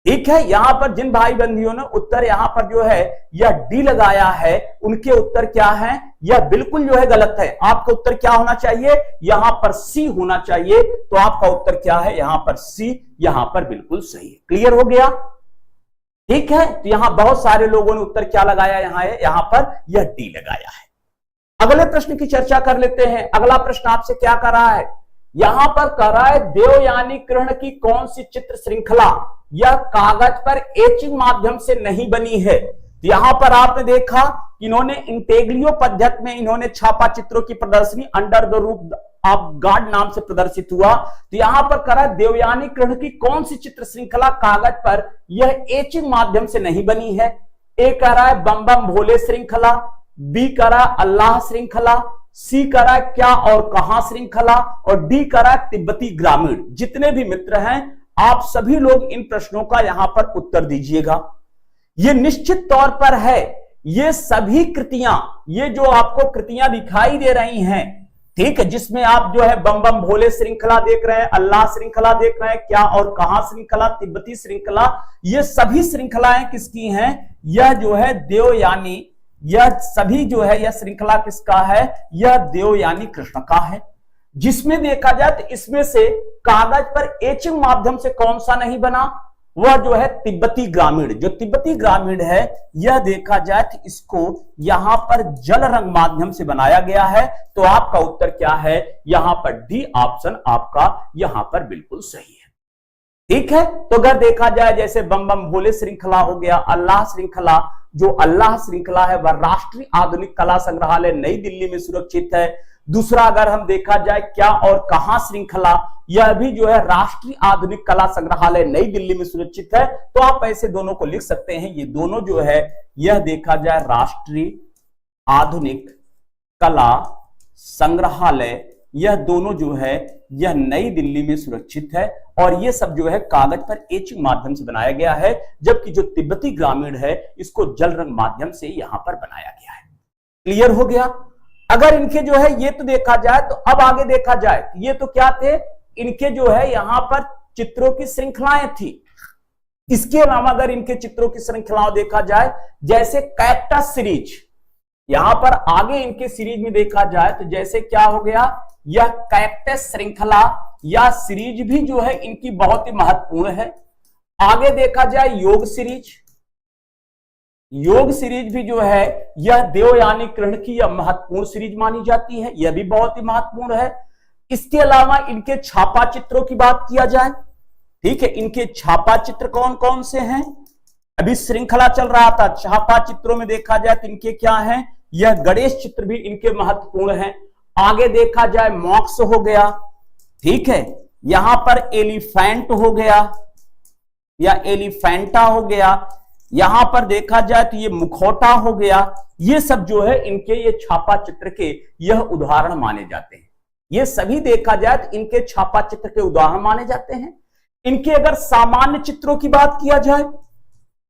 ठीक है, यहां पर जिन भाई बंधियों ने उत्तर यहां पर जो है यह डी लगाया है उनके उत्तर क्या है, यह बिल्कुल जो है गलत है। आपका उत्तर क्या होना चाहिए, यहां पर सी होना चाहिए। तो आपका उत्तर क्या है, यहां पर सी, यहां पर बिल्कुल सही है। क्लियर हो गया? ठीक है, तो यहां बहुत सारे लोगों ने उत्तर क्या लगाया, यहां पर यह डी लगाया है। अगले प्रश्न की चर्चा कर लेते हैं। अगला प्रश्न आपसे क्या कर रहा है, यहां पर कह रहा है देवयानी कृष्ण की कौन सी चित्र श्रृंखला यह कागज पर एचिंग माध्यम से नहीं बनी है। तो यहां पर आपने देखा कि इन्होंने इंटेग्लियो पद्धति में इन्होंने छापा चित्रों की प्रदर्शनी अंडर द रूप ऑफ गॉड नाम से प्रदर्शित हुआ। तो यहां पर कह रहा है देवयानी कृष्ण की कौन सी चित्र श्रृंखला कागज पर यह एचिंग माध्यम से नहीं बनी है। ए कह रहा है बम बम भोले श्रृंखला, बी कह रहा है अल्लाह श्रृंखला, सी करा क्या और कहां श्रृंखला, और डी करा तिब्बती ग्रामीण। जितने भी मित्र हैं आप सभी लोग इन प्रश्नों का यहां पर उत्तर दीजिएगा। ये निश्चित तौर पर है, ये सभी कृतियां, ये जो आपको कृतियां दिखाई दे रही हैं, ठीक है, जिसमें आप जो है बम बम भोले श्रृंखला देख रहे हैं, अल्लाह श्रृंखला देख रहे हैं, क्या और कहां श्रृंखला, तिब्बती श्रृंखला, ये सभी श्रृंखलाएं किसकी हैं, यह जो है देवयानी, यह सभी जो है यह श्रृंखला किसका है, यह देवयानी कृष्ण का है। जिसमें देखा जाए तो इसमें से कागज पर एचिंग माध्यम से कौन सा नहीं बना, वह जो है तिब्बती ग्रामीण। जो तिब्बती ग्रामीण है यह देखा जाए तो इसको यहां पर जल रंग माध्यम से बनाया गया है। तो आपका उत्तर क्या है, यहां पर डी ऑप्शन आपका यहां पर बिल्कुल सही है। ठीक है, तो अगर देखा जाए जैसे बम बम भोले श्रृंखला हो गया, अल्लाह श्रृंखला, जो अल्लाह श्रृंखला है वह राष्ट्रीय आधुनिक कला संग्रहालय नई दिल्ली में सुरक्षित है। दूसरा अगर हम देखा जाए क्या और कहां श्रृंखला, यह भी जो है राष्ट्रीय आधुनिक कला संग्रहालय नई दिल्ली में सुरक्षित है। तो आप ऐसे दोनों को लिख सकते हैं, ये दोनों जो है यह देखा जाए राष्ट्रीय आधुनिक कला संग्रहालय, यह दोनों जो है यह नई दिल्ली में सुरक्षित है। और ये सब जो है कागज पर एचिंग माध्यम से बनाया गया है, जबकि जो तिब्बती ग्रामीण है इसको जल रंग माध्यम से यहां पर बनाया गया है। क्लियर हो गया? अगर इनके जो है ये तो देखा जाए, तो अब आगे देखा जाए, ये तो क्या थे, इनके जो है यहां पर चित्रों की श्रृंखलाएं थी। इसके अलावा अगर इनके चित्रों की श्रृंखलाओं देखा जाए, जैसे कैक्टस सीरीज, यहां पर आगे इनके सीरीज में देखा जाए तो जैसे क्या हो गया, यह कैक्टस श्रृंखला या सीरीज भी जो है इनकी बहुत ही महत्वपूर्ण है। आगे देखा जाए योग सीरीज, योग सीरीज भी जो है यह देवयानी कृष्ण की यह महत्वपूर्ण सीरीज मानी जाती है, यह भी बहुत ही महत्वपूर्ण है। इसके अलावा इनके छापा चित्रों की बात किया जाए, ठीक है, इनके छापा चित्र कौन कौन से हैं, अभी श्रृंखला चल रहा था, छापा चित्रों में देखा जाए तो इनके क्या हैं, यह गणेश चित्र भी इनके महत्वपूर्ण हैं। आगे देखा जाए मॉक्स हो गया, ठीक है, यहां पर एलिफेंट हो गया या एलिफेंटा हो गया, यहां पर देखा जाए तो ये मुखौटा हो गया। ये सब जो है इनके ये छापा चित्र के यह उदाहरण माने जाते हैं। ये सभी देखा जाए तो इनके छापा चित्र के उदाहरण माने जाते हैं। इनके अगर सामान्य चित्रों की बात किया जाए,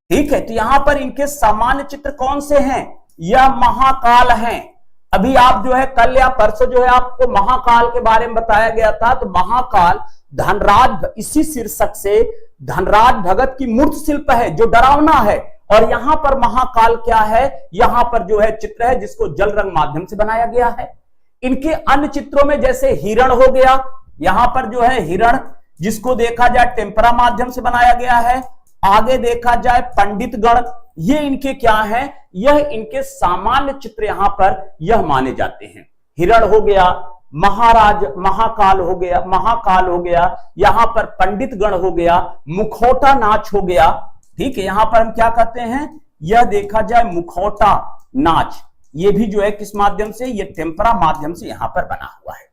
ठीक है, तो यहां पर इनके सामान्य चित्र कौन से हैं, यह महाकाल हैं। अभी आप जो है कल या परसों जो है आपको महाकाल के बारे में बताया गया था, तो महाकाल धनराज, इसी शीर्षक से धनराज भगत की मूर्ति शिल्प है जो डरावना है। और यहां पर महाकाल क्या है, यहां पर जो है चित्र है जिसको जल रंग माध्यम से बनाया गया है। इनके अन्य चित्रों में जैसे हिरण हो गया, यहां पर जो है हिरण जिसको देखा जाए टेम्परा माध्यम से बनाया गया है। आगे देखा जाए पंडित गण, ये इनके क्या है, यह इनके सामान्य चित्र यहां पर यह माने जाते हैं। हिरण हो गया, महाराज महाकाल हो गया, महाकाल हो गया, यहां पर पंडित गण हो गया, मुखौटा नाच हो गया, ठीक है, यहां पर हम क्या कहते हैं, यह देखा जाए मुखौटा नाच, ये भी जो है किस माध्यम से, ये टेम्परा माध्यम से यहां पर बना हुआ है।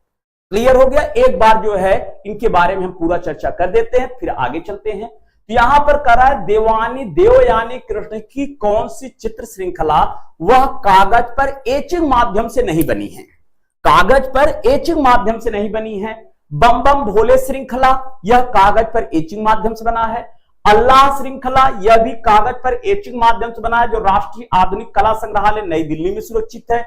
क्लियर हो गया? एक बार जो है इनके बारे में हम पूरा चर्चा कर देते हैं, फिर आगे चलते हैं। तो यहां पर करा है देवयानी कृष्ण की कौन सी चित्र श्रृंखला वह कागज पर एचिंग माध्यम से नहीं बनी है, कागज पर एचिंग माध्यम से नहीं बनी है। बम बम भोले श्रृंखला, यह कागज पर एचिंग माध्यम से बना है। अल्लाह श्रृंखला, यह भी कागज पर एचिंग माध्यम से बना है, जो राष्ट्रीय आधुनिक कला संग्रहालय नई दिल्ली में सुरक्षित है।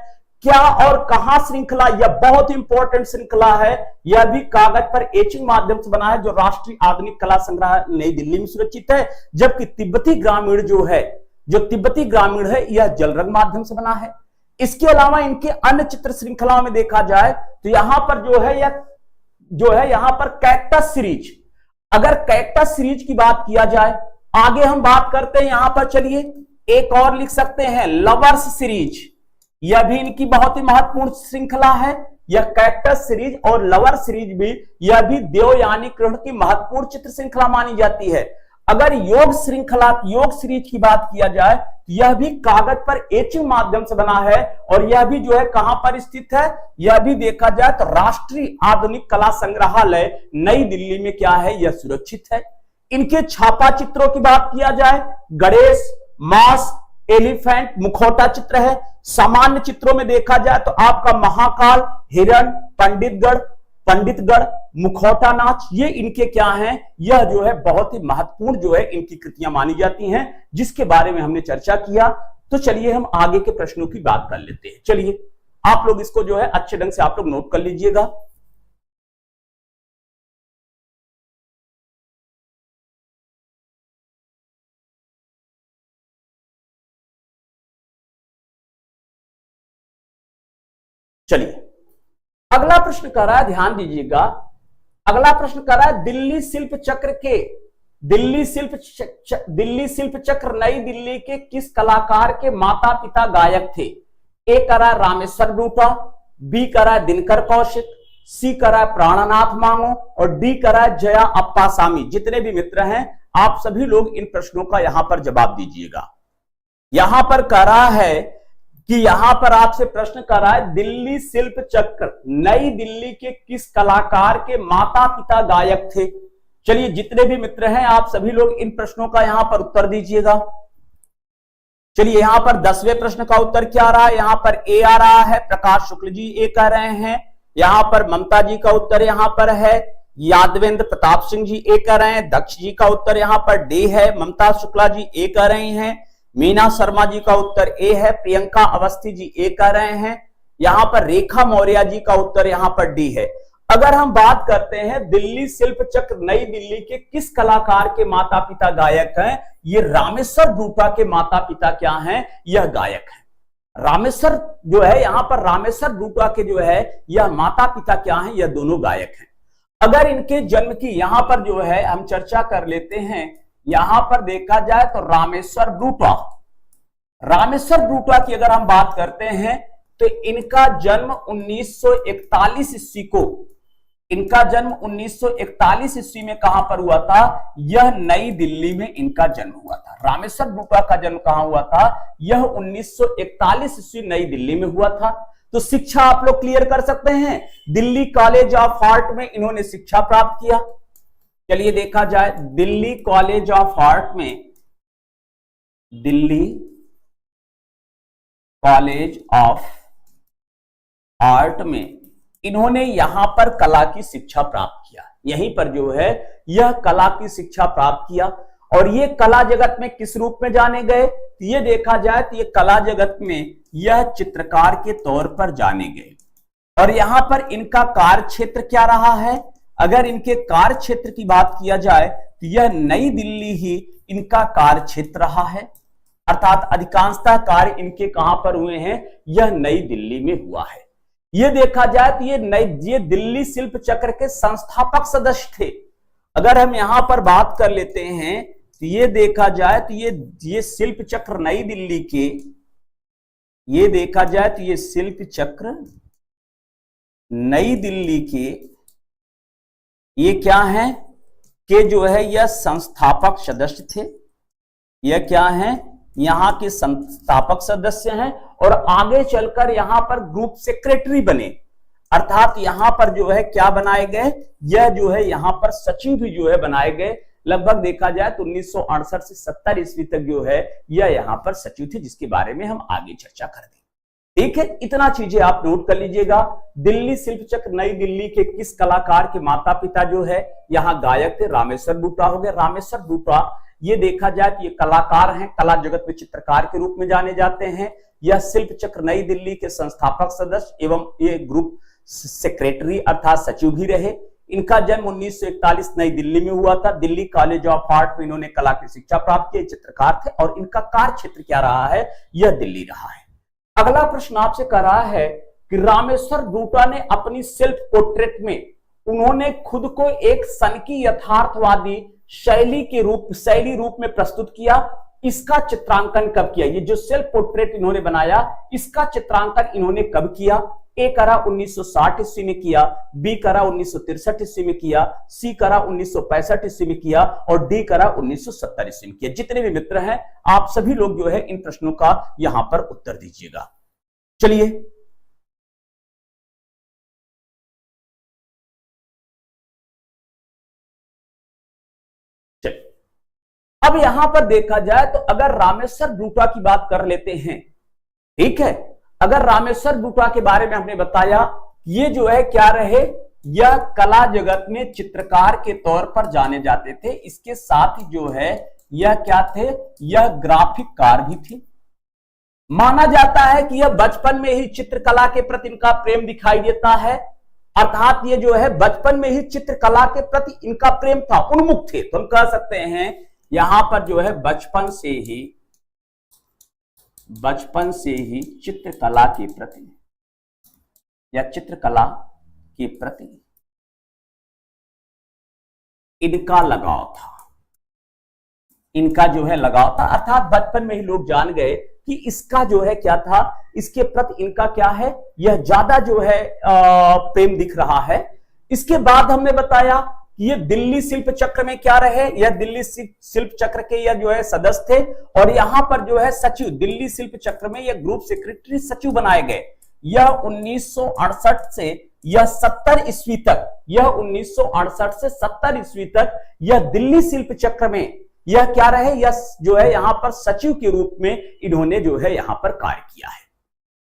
क्या और कहां श्रृंखला, यह बहुत इंपॉर्टेंट श्रृंखला है, यह भी कागज पर एचिंग माध्यम से बना है, जो राष्ट्रीय आधुनिक कला संग्रहालय नई दिल्ली में सुरक्षित है। जबकि तिब्बती ग्रामीण जो तिब्बती ग्रामीण है, यह जल रंग माध्यम से बना है। इसके अलावा इनके अन्य चित्र श्रृंखलाओं में देखा जाए तो यहां पर यहां पर कैक्टस सीरीज, अगर कैक्टस सीरीज की बात किया जाए, आगे हम बात करते हैं यहां पर, चलिए एक और लिख सकते हैं लवर्स सीरीज, यह भी इनकी बहुत ही महत्वपूर्ण श्रृंखला है। यह कैक्टस सीरीज और लवर सीरीज भी, यह भी देवयानी कृष्ण की महत्वपूर्ण चित्र श्रृंखला मानी जाती है। अगर योग सीरीज की बात किया जाए, यह भी कागज पर एचिंग माध्यम से बना है, और यह भी कहां पर स्थित है, यह भी देखा जाए तो राष्ट्रीय आधुनिक कला संग्रहालय नई दिल्ली में क्या है, यह सुरक्षित है। इनके छापा चित्रों की बात किया जाए, गणेश, मास, एलिफेंट, मुखौटा चित्र है। सामान्य चित्रों में देखा जाए तो आपका महाकाल, हिरण, पंडितगढ़, मुखौटा नाच, ये इनके क्या हैं, यह बहुत ही महत्वपूर्ण इनकी कृतियां मानी जाती हैं, जिसके बारे में हमने चर्चा किया। तो चलिए हम आगे के प्रश्नों की बात कर लेते हैं। चलिए आप लोग इसको अच्छे ढंग से आप लोग नोट कर लीजिएगा। चलिए अगला प्रश्न कर रहा है, ध्यान दीजिएगा, अगला प्रश्न कर रहा है दिल्ली शिल्प चक्र नई दिल्ली के किस कलाकार के माता पिता गायक थे? ए कर रहा है रामेश्वर बूटा, बी कर रहा है दिनकर कौशिक, सी कर रहा है प्राणनाथ मांगो, और डी कर रहा है जया अप्पासामी। जितने भी मित्र हैं आप सभी लोग इन प्रश्नों का यहां पर जवाब दीजिएगा। यहां पर कह रहा है कि यहां पर आपसे प्रश्न कर रहा है दिल्ली शिल्प चक्र नई दिल्ली के किस कलाकार के माता पिता गायक थे? चलिए जितने भी मित्र हैं आप सभी लोग इन प्रश्नों का यहां पर उत्तर दीजिएगा। चलिए यहां पर 10वें प्रश्न का उत्तर क्या आ रहा है, यहां पर ए आ रहा है, प्रकाश शुक्ल जी ए कह रहे हैं। यहां पर ममता जी का उत्तर यहां पर है, यादवेंद्र प्रताप सिंह जी ए कह रहे हैं। दक्ष जी का उत्तर यहां पर डी है, ममता शुक्ला जी ए कह रही हैं। मीना शर्मा जी का उत्तर ए है, प्रियंका अवस्थी जी ए कह रहे हैं। यहां पर रेखा मौर्य जी का उत्तर यहां पर डी है। अगर हम बात करते हैं दिल्ली शिल्प चक्र नई दिल्ली के किस कलाकार के माता पिता गायक हैं, ये रामेश्वर बूटा के माता पिता क्या हैं, यह गायक हैं। रामेश्वर यहां पर रामेश्वर बूटा के यह माता पिता क्या हैं, यह दोनों गायक हैं। अगर इनके जन्म की यहां पर हम चर्चा कर लेते हैं, यहां पर देखा जाए तो रामेश्वर बूटा की अगर हम बात करते हैं तो इनका जन्म 1941 ईस्वी को, इनका जन्म 1941 ईस्वी में कहां पर हुआ था, यह नई दिल्ली में इनका जन्म हुआ था। रामेश्वर बूटा का जन्म कहां हुआ था, यह 1941 ईस्वी नई दिल्ली में हुआ था। तो शिक्षा आप लोग क्लियर कर सकते हैं, दिल्ली कॉलेज ऑफ आर्ट में इन्होंने शिक्षा प्राप्त किया। चलिए देखा जाए दिल्ली कॉलेज ऑफ आर्ट में, दिल्ली कॉलेज ऑफ आर्ट में इन्होंने यहां पर कला की शिक्षा प्राप्त किया। यहीं पर यह कला की शिक्षा प्राप्त किया। और ये कला जगत में किस रूप में जाने गए, तो ये देखा जाए तो ये कला जगत में यह चित्रकार के तौर पर जाने गए। और यहां पर इनका कार्य क्षेत्र क्या रहा है, अगर इनके कार्य क्षेत्र की बात किया जाए तो यह नई दिल्ली ही इनका कार्य क्षेत्र रहा है। अर्थात अधिकांशतः कार्य इनके कहां पर हुए हैं, यह नई दिल्ली में हुआ है। यह देखा जाए तो ये दिल्ली शिल्प चक्र के संस्थापक सदस्य थे। अगर हम यहां पर बात कर लेते हैं तो ये देखा जाए तो ये शिल्प चक्र नई दिल्ली के, ये देखा जाए तो ये शिल्प चक्र नई दिल्ली के ये क्या है कि यह संस्थापक सदस्य थे। यह क्या है, यहां के संस्थापक सदस्य हैं और आगे चलकर यहां पर ग्रुप सेक्रेटरी बने। अर्थात यहां पर क्या बनाए गए, यह यहां पर सचिव भी बनाए गए। लगभग देखा जाए तो 1968 से 70 ईस्वी तक यह यहां पर सचिव थे, जिसके बारे में हम आगे चर्चा कर देंगे। ठीक है, इतना चीजें आप नोट कर लीजिएगा। दिल्ली शिल्प चक्र नई दिल्ली के किस कलाकार के माता पिता यहां गायक थे, रामेश्वर बूटा हो गए। रामेश्वर बूटा ये देखा जाए तो ये कलाकार हैं, कला जगत में चित्रकार के रूप में जाने जाते हैं। यह शिल्प चक्र नई दिल्ली के संस्थापक सदस्य एवं ये ग्रुप सेक्रेटरी अर्थात सचिव भी रहे। इनका जन्म 1941 नई दिल्ली में हुआ था। दिल्ली कॉलेज ऑफ आर्ट में इन्होंने कला की शिक्षा प्राप्त की, चित्रकार थे और इनका कार्य क्षेत्र क्या रहा है, यह दिल्ली रहा है। अगला प्रश्न आपसे कर रहा है कि रामेश्वर ब्रूटा ने अपनी सेल्फ पोर्ट्रेट में उन्होंने खुद को एक सनकी यथार्थवादी शैली रूप में प्रस्तुत किया। इसका चित्रांकन कब किया? ये जो सेल्फ पोर्ट्रेट इन्होंने बनाया, इसका चित्रांकन इन्होंने कब किया? ए करा 1960 ईस्वी में किया, बी करा 1963 ईस्वी में किया, सी करा 1965 ईस्वी में किया और डी करा 1970 ईस्वी में किया। जितने भी मित्र हैं आप सभी लोग जो है इन प्रश्नों का यहां पर उत्तर दीजिएगा। चलिए अब यहां पर देखा जाए तो अगर रामेश्वर ब्रूटा की बात कर लेते हैं, ठीक है, अगर रामेश्वर ब्रूटा के बारे में हमने बताया, ये जो है क्या रहे, यह कला जगत में चित्रकार के तौर पर जाने जाते थे। इसके साथ ही जो है यह क्या थे, यह ग्राफिक कार भी थे। माना जाता है कि यह बचपन में ही चित्रकला के प्रति इनका प्रेम दिखाई देता है, अर्थात ये जो है बचपन में ही चित्रकला के प्रति इनका प्रेम था, उन्मुख थे। तो हम कह सकते हैं यहां पर जो है बचपन से ही चित्रकला के प्रति या चित्रकला के प्रति इनका लगाव था, इनका जो है लगाव था, अर्थात बचपन में ही लोग जान गए कि इसका जो है क्या था, इसके प्रति इनका क्या है, यह ज्यादा जो है प्रेम दिख रहा है। इसके बाद हमने बताया कि ये दिल्ली शिल्प चक्र में क्या रहे, यह दिल्ली शिल्प चक्र के यह जो है सदस्य थे और यहां पर जो है सचिव, दिल्ली शिल्प चक्र में यह ग्रुप सेक्रेटरी सचिव बनाए गए। यह 1968 से यह 70 ईस्वी तक, यह 1968 से 70 ईस्वी तक यह दिल्ली शिल्प चक्र में यह क्या रहे, यह जो है यहां पर सचिव के रूप में इन्होंने जो है यहां पर कार्य किया है।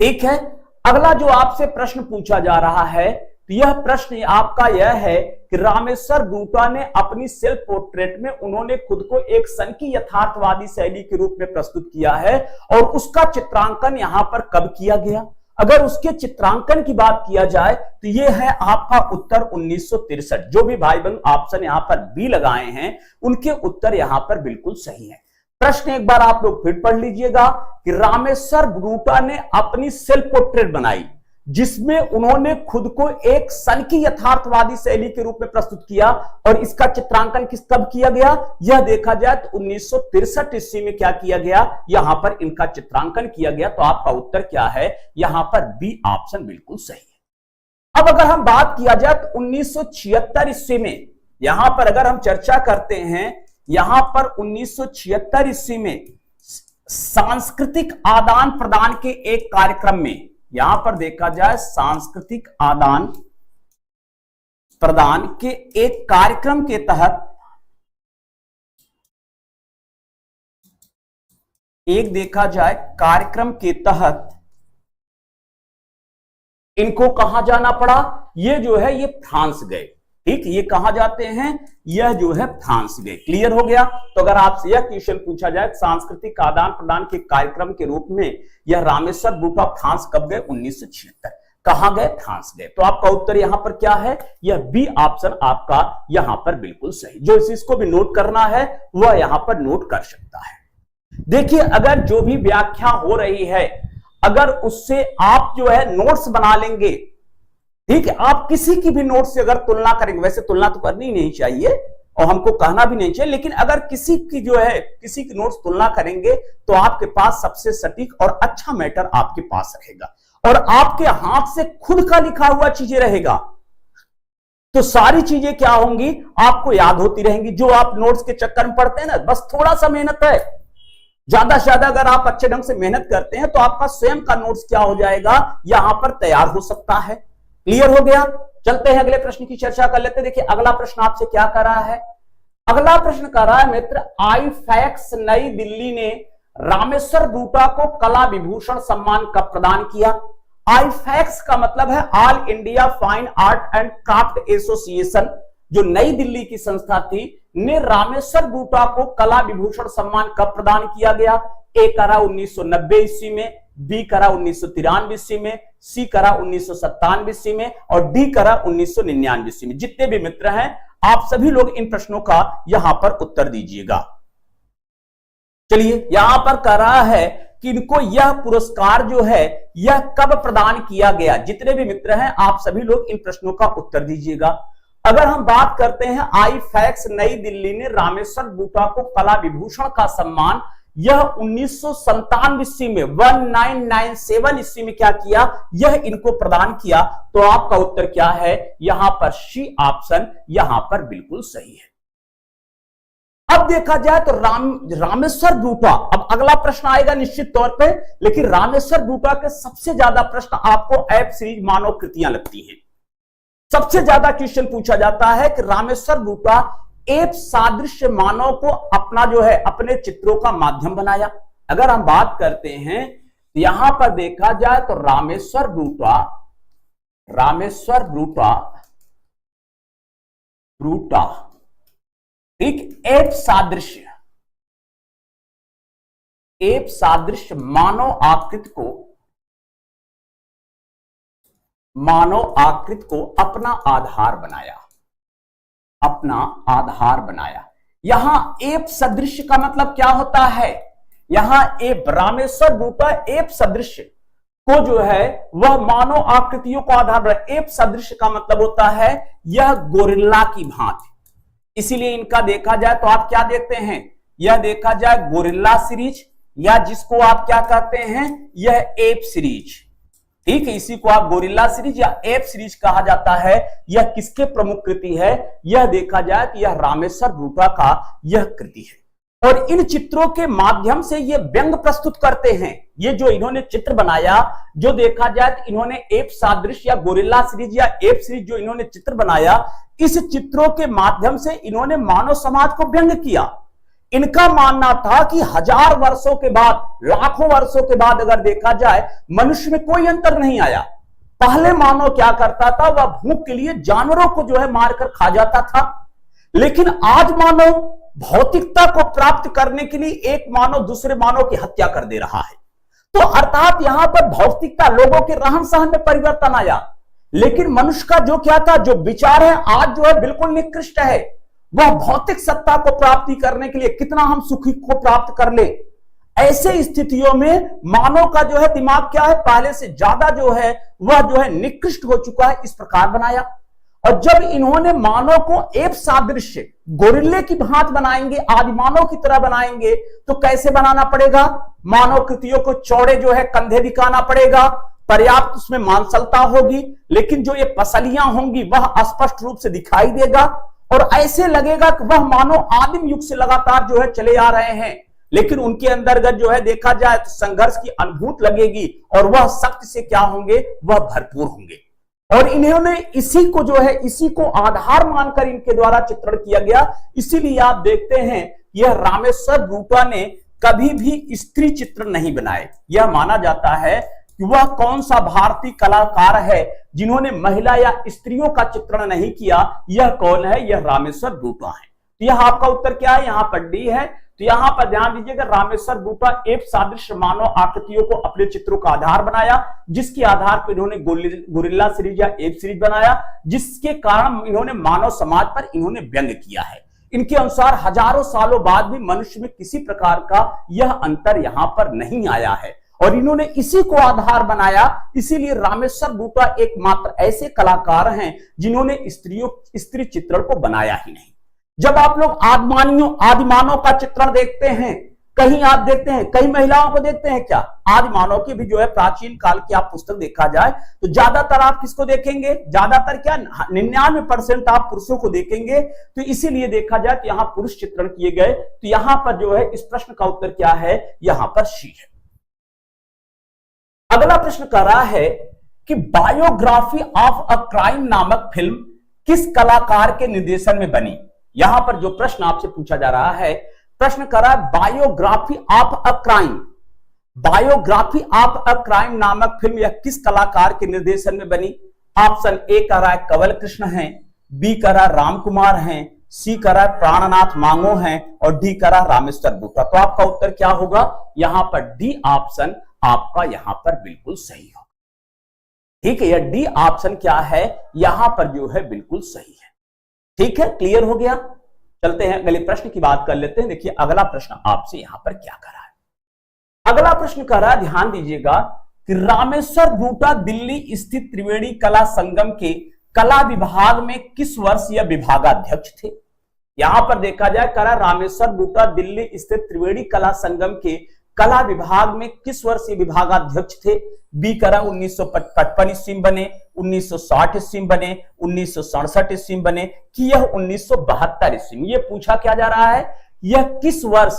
ठीक है, अगला जो आपसे प्रश्न पूछा जा रहा है, तो यह प्रश्न आपका यह है कि रामेश्वर ब्रूटा ने अपनी सेल्फ पोर्ट्रेट में उन्होंने खुद को एक सनकी यथार्थवादी शैली के रूप में प्रस्तुत किया है और उसका चित्रांकन यहां पर कब किया गया? अगर उसके चित्रांकन की बात किया जाए तो यह है आपका उत्तर 1963। जो भी भाई बहन ऑप्शन यहां पर बी लगाए हैं उनके उत्तर यहां पर बिल्कुल सही है। प्रश्न एक बार आप लोग फिर पढ़ लीजिएगा कि रामेश्वर ब्रूटा ने अपनी सेल्फ पोर्ट्रेट बनाई जिसमें उन्होंने खुद को एक सनकी यथार्थवादी शैली के रूप में प्रस्तुत किया और इसका चित्रांकन कब किया गया? यह देखा जाए तो 1963 ईस्वी में क्या किया गया, यहां पर इनका चित्रांकन किया गया। तो आपका उत्तर क्या है, यहां पर बी ऑप्शन बिल्कुल सही है। अब अगर हम बात किया जाए तो 1976 ईस्वी में, यहां पर अगर हम चर्चा करते हैं, यहां पर 1976 ईस्वी में सांस्कृतिक आदान प्रदान के एक कार्यक्रम में, यहां पर देखा जाए सांस्कृतिक आदान प्रदान के एक कार्यक्रम के तहत एक देखा जाए कार्यक्रम के तहत इनको कहां जाना पड़ा? ये जो है ये फ्रांस गए। ठीक, ये कहां जाते हैं? यह जो है फ्रांस गए। क्लियर हो गया? तो अगर आपसे यह क्वेश्चन पूछा जाए सांस्कृतिक आदान प्रदान के कार्यक्रम के रूप में यह रामेश्वर ब्रूटा फ्रांस कब गए? 1976। कहां गए? फ्रांस गए। तो आपका उत्तर यहां पर क्या है? यह बी ऑप्शन आपका यहां पर बिल्कुल सही। जो इसको भी नोट करना है वह यहां पर नोट कर सकता है। देखिए, अगर जो भी व्याख्या हो रही है, अगर उससे आप जो है नोट्स बना लेंगे, ठीक है, आप किसी की भी नोट से अगर तुलना करेंगे, वैसे तुलना तो करनी नहीं चाहिए और हमको कहना भी नहीं चाहिए, लेकिन अगर किसी की जो है किसी की नोट्स तुलना करेंगे तो आपके पास सबसे सटीक और अच्छा मैटर आपके पास रहेगा और आपके हाथ से खुद का लिखा हुआ चीजें रहेगा तो सारी चीजें क्या होंगी, आपको याद होती रहेंगी। जो आप नोट्स के चक्कर में पढ़ते हैं ना, बस थोड़ा सा मेहनत है, ज्यादा से ज्यादा अगर आप अच्छे ढंग से मेहनत करते हैं तो आपका स्वयं का नोट्स क्या हो जाएगा, यहां पर तैयार हो सकता है। क्लियर हो गया? चलते हैं अगले प्रश्न की चर्चा कर लेते हैं। देखिए अगला प्रश्न आपसे क्या कर रहा है, अगला प्रश्न कर रहा है मित्र, आईफैक्स नई दिल्ली ने रामेश्वर ब्रूटा को कला विभूषण सम्मान कब प्रदान किया? आईफैक्स का मतलब है all India fine art and craft association, जो नई दिल्ली की संस्था थी, ने रामेश्वर बूटा को कला विभूषण सम्मान कब प्रदान किया गया? ए करा 1990 ईस्वी में, बी करा 1993 ईस्वी में, सी करा 1997 ईस्वी में और डी करा 1999 ईस्वी में। जितने भी मित्र हैं आप सभी लोग इन प्रश्नों का यहां पर उत्तर दीजिएगा। चलिए, यहां पर कह रहा है कि इनको यह पुरस्कार जो है यह कब प्रदान किया गया। जितने भी मित्र हैं आप सभी लोग इन प्रश्नों का उत्तर दीजिएगा। अगर हम बात करते हैं आईफैक्स नई दिल्ली ने रामेश्वर बूटा को कला विभूषण का सम्मान यह 1997 ईस्वी में 1997 ईस्वी में क्या किया, यह इनको प्रदान किया। तो आपका उत्तर क्या है? यहां पर सी ऑप्शन यहां पर बिल्कुल सही है। अब देखा जाए तो रामेश्वर बूटा, अब अगला प्रश्न आएगा निश्चित तौर पे, लेकिन रामेश्वर बूटा के सबसे ज्यादा प्रश्न आपको ऐप सीरीज मानव कृतियां लगती हैं। सबसे ज्यादा क्वेश्चन पूछा जाता है कि रामेश्वर बूटा एप सादृश्य मानव को अपना जो है अपने चित्रों का माध्यम बनाया। अगर हम बात करते हैं यहां पर देखा जाए तो रामेश्वर बूटा ठीक एप सादृश्य मानव आकृति को अपना आधार बनाया। यहां एप सदृश का मतलब क्या होता है? यहां एप रामेश्वर बूटा एप सदृश को जो है वह मानव आकृतियों को आधार बनाया। एप सदृश का मतलब होता है यह गोरिल्ला की भांति, इसीलिए इनका देखा जाए तो आप क्या देखते हैं, यह देखा जाए गोरिल्ला सीरीज या जिसको आप क्या कहते हैं, यह एप सीरीज। ठीक है, इसी को आप गोरिल्ला सीरीज या एप सीरीज कहा जाता है। यह किसके प्रमुख कृति है? यह देखा जाए तो यह रामेश्वर बूटा का यह कृति है। और इन चित्रों के माध्यम से ये व्यंग प्रस्तुत करते हैं। ये जो इन्होंने चित्र बनाया, जो देखा जाए तो इन्होंने एप सादृश्य या गोरिल्ला सीरीज या एप सीरीज जो इन्होंने चित्र बनाया, इस चित्रों के माध्यम से इन्होंने मानव समाज को व्यंग किया। इनका मानना था कि 1000 वर्षों के बाद, लाखों वर्षों के बाद अगर देखा जाए मनुष्य में कोई अंतर नहीं आया। पहले मानव क्या करता था, वह भूख के लिए जानवरों को जो है मारकर खा जाता था, लेकिन आज मानव भौतिकता को प्राप्त करने के लिए एक मानव दूसरे मानव की हत्या कर दे रहा है। तो अर्थात यहां पर भौतिकता, लोगों के रहन सहन में परिवर्तन आया, लेकिन मनुष्य का जो क्या था, जो विचार है आज जो है बिल्कुल निकृष्ट है। वह भौतिक सत्ता को प्राप्ति करने के लिए कितना हम सुखी को प्राप्त कर ले, ऐसे स्थितियों में मानव का जो है दिमाग क्या है, पहले से ज्यादा जो है वह जो है निकृष्ट हो चुका है। इस प्रकार बनाया। और जब इन्होंने मानव को एप सादृश्य गोरिल्ले की भांति बनाएंगे, आदि मानव की तरह बनाएंगे, तो कैसे बनाना पड़ेगा? मानव कृतियों को चौड़े जो है कंधे दिखाना पड़ेगा, पर्याप्त उसमें मांसलता होगी, लेकिन जो ये पसलियां होंगी वह स्पष्ट रूप से दिखाई देगा और ऐसे लगेगा कि वह मानव आदिम युग से लगातार जो है चले आ रहे हैं। लेकिन उनके अंतर्गत जो है देखा जाए तो संघर्ष की अनुभूति लगेगी और वह शक्ति से क्या होंगे, वह भरपूर होंगे। और इन्होंने इसी को जो है, इसी को आधार मानकर इनके द्वारा चित्रण किया गया। इसीलिए आप देखते हैं यह रामेश्वर बूटा ने कभी भी स्त्री चित्र नहीं बनाए। यह माना जाता है कि वह कौन सा भारतीय कलाकार है जिन्होंने महिला या स्त्रियों का चित्रण नहीं किया। यह कौन है? यह रामेश्वर बूटा है। तो यह आपका उत्तर क्या है? यहां पर डी है। तो यहां पर ध्यान दीजिएगा, रामेश्वर बूटा एप सादृश्य मानव आकृतियों को अपने चित्रों का आधार बनाया, जिसके आधार पर इन्होंने गोरिल्ला सीरीज या एप सीरीज बनाया, जिसके कारण इन्होंने मानव समाज पर इन्होंने व्यंग किया है। इनके अनुसार हजारों सालों बाद भी मनुष्य में किसी प्रकार का यह अंतर यहां पर नहीं आया है और इन्होंने इसी को आधार बनाया। इसीलिए रामेश्वर बूटा एकमात्र ऐसे कलाकार हैं जिन्होंने स्त्री चित्रण को बनाया ही नहीं। जब आप लोग आदिमानव का चित्रण देखते हैं, कहीं आप देखते हैं, कई महिलाओं को देखते हैं क्या? आदिमानव की भी जो है प्राचीन काल की आप पुस्तक देखा जाए तो ज्यादातर आप किसको देखेंगे? ज्यादातर क्या 99% आप पुरुषों को देखेंगे। तो इसीलिए देखा जाए तो यहां पुरुष चित्रण किए गए। तो यहां पर जो है इस प्रश्न का उत्तर क्या है? यहां पर सी है। अगला प्रश्न कर रहा है कि बायोग्राफी ऑफ अ क्राइम नामक फिल्म किस कलाकार के निर्देशन में बनी। यहां पर जो प्रश्न आपसे पूछा जा रहा है, प्रश्न कर रहा है biography of a crime. Biography of a crime नामक फिल्म यह किस कलाकार के निर्देशन में बनी? ऑप्शन ए कह रहा है कंवल कृष्ण है, बी करा राम कुमार हैं, सी करा प्राणनाथ मांगो हैं और डी करा रामेश्वर बूटा। तो आपका उत्तर क्या होगा? यहां पर डी ऑप्शन आपका यहां पर बिल्कुल सही होगा। ठीक है, यह डी ऑप्शन क्या है यहां पर जो है बिल्कुल सही है। ठीक है, क्लियर हो गया। चलते हैं अगले प्रश्न की बात कर लेते हैं। देखिए अगला प्रश्न आपसे यहां पर क्या कर रहा है। अगला प्रश्न कर रहा है, ध्यान दीजिएगा कि रामेश्वर बूटा दिल्ली स्थित त्रिवेणी कला संगम के कला विभाग में किस वर्ष यह विभागाध्यक्ष थे? यहां पर देखा जाए करा रामेश्वर बूटा दिल्ली स्थित त्रिवेणी कला संगम के कला विभाग में किस वर्ष ये विभागाध्यक्ष थे? बी करा 1955 ईस्वी में बने, 1960 ईस्वी में बने, 1967 ईस्वी में बने कि यह 1972 ईस्वी में? ये पूछा क्या जा रहा है, यह किस वर्ष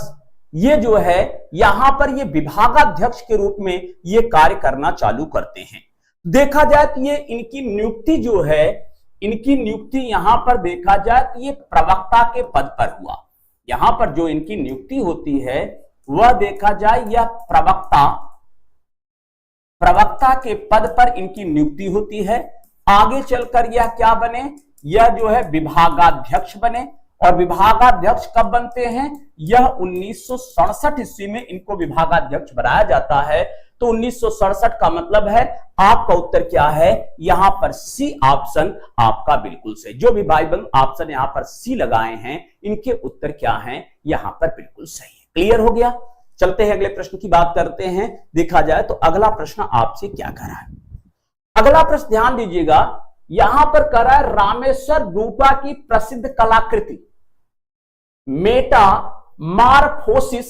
ये जो है यहां पर ये विभागाध्यक्ष के रूप में ये कार्य करना चालू करते हैं। देखा जाए तो ये इनकी नियुक्ति जो है, इनकी नियुक्ति यहां पर देखा जाए तो ये प्रवक्ता के पद पर हुआ। यहां पर जो इनकी नियुक्ति होती है वह देखा जाए यह प्रवक्ता के पद पर इनकी नियुक्ति होती है। आगे चलकर यह क्या बने, यह जो है विभागाध्यक्ष बने। और विभागाध्यक्ष कब बनते हैं? यह 1967 ईस्वी में इनको विभागाध्यक्ष बनाया जाता है। तो 1967 का मतलब है आपका उत्तर क्या है, यहां पर सी ऑप्शन आपका बिल्कुल सही। जो भी भाई बंद ऑप्शन यहां पर सी लगाए हैं इनके उत्तर क्या हैं, यहां पर बिल्कुल सही है। क्लियर हो गया। चलते हैं अगले प्रश्न की बात करते हैं। देखा जाए तो अगला प्रश्न आपसे क्या कर रहा है। अगला प्रश्न ध्यान दीजिएगा, यहां पर कर रहा है रामेश्वर बूटा की प्रसिद्ध कलाकृति मेटामार्फोसिस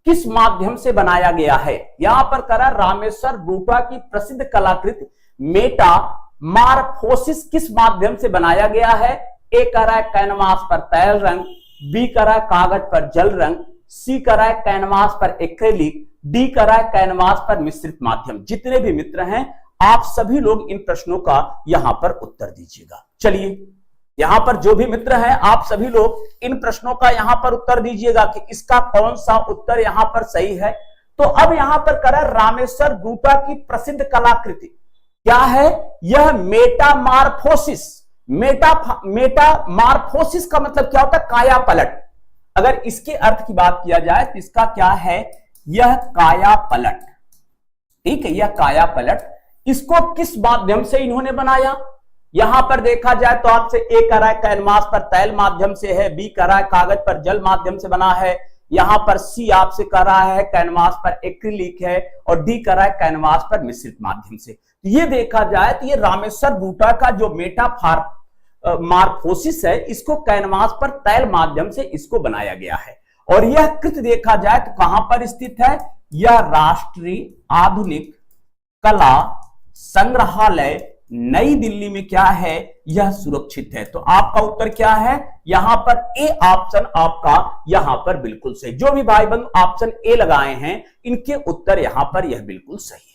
किस माध्यम से बनाया गया है? यहां पर करा रामेश्वर बूटा की प्रसिद्ध कलाकृति मेटामार्फोसिस किस माध्यम से बनाया गया है? ए करा है कैनवास पर तैल रंग, बी करा है कागज पर जल रंग, सी करा है कैनवास पर एक्रेलिक, डी करा है कैनवास पर मिश्रित माध्यम। जितने भी मित्र हैं आप सभी लोग इन प्रश्नों का यहां पर उत्तर दीजिएगा। चलिए यहां पर जो भी मित्र हैं आप सभी लोग इन प्रश्नों का यहां पर उत्तर दीजिएगा कि इसका कौन सा उत्तर यहां पर सही है। तो अब यहां पर करा रामेश्वर बूटा की प्रसिद्ध कलाकृति क्या है? यह मेटामार्फोसिस। मेटामार्फोसिस का मतलब क्या होता है? काया पलट। अगर इसके अर्थ की बात किया जाए तो इसका क्या है? यह काया पलट। ठीक है, यह काया पलट। इसको किस माध्यम से इन्होंने बनाया? यहां पर देखा जाए तो आपसे ए करा है कैनवास पर तैल माध्यम से है, बी करा है कागज पर जल माध्यम से बना है, यहां पर सी आपसे कर रहा है कैनवास पर एक्रिलिक है और डी करा है कैनवास पर मिश्रित माध्यम से। ये देखा जाए तो ये रामेश्वर बूटा का जो मेटामार्फोसिस है इसको कैनवास पर तैल माध्यम से इसको बनाया गया है। और यह कृत देखा जाए तो कहां पर स्थित है? यह राष्ट्रीय आधुनिक कला संग्रहालय नई दिल्ली में क्या है? यह सुरक्षित है। तो आपका उत्तर क्या है? यहां पर ए ऑप्शन आपका यहां पर बिल्कुल सही। जो भी भाई बंधु ऑप्शन ए लगाए हैं इनके उत्तर यहां पर यह बिल्कुल सही है।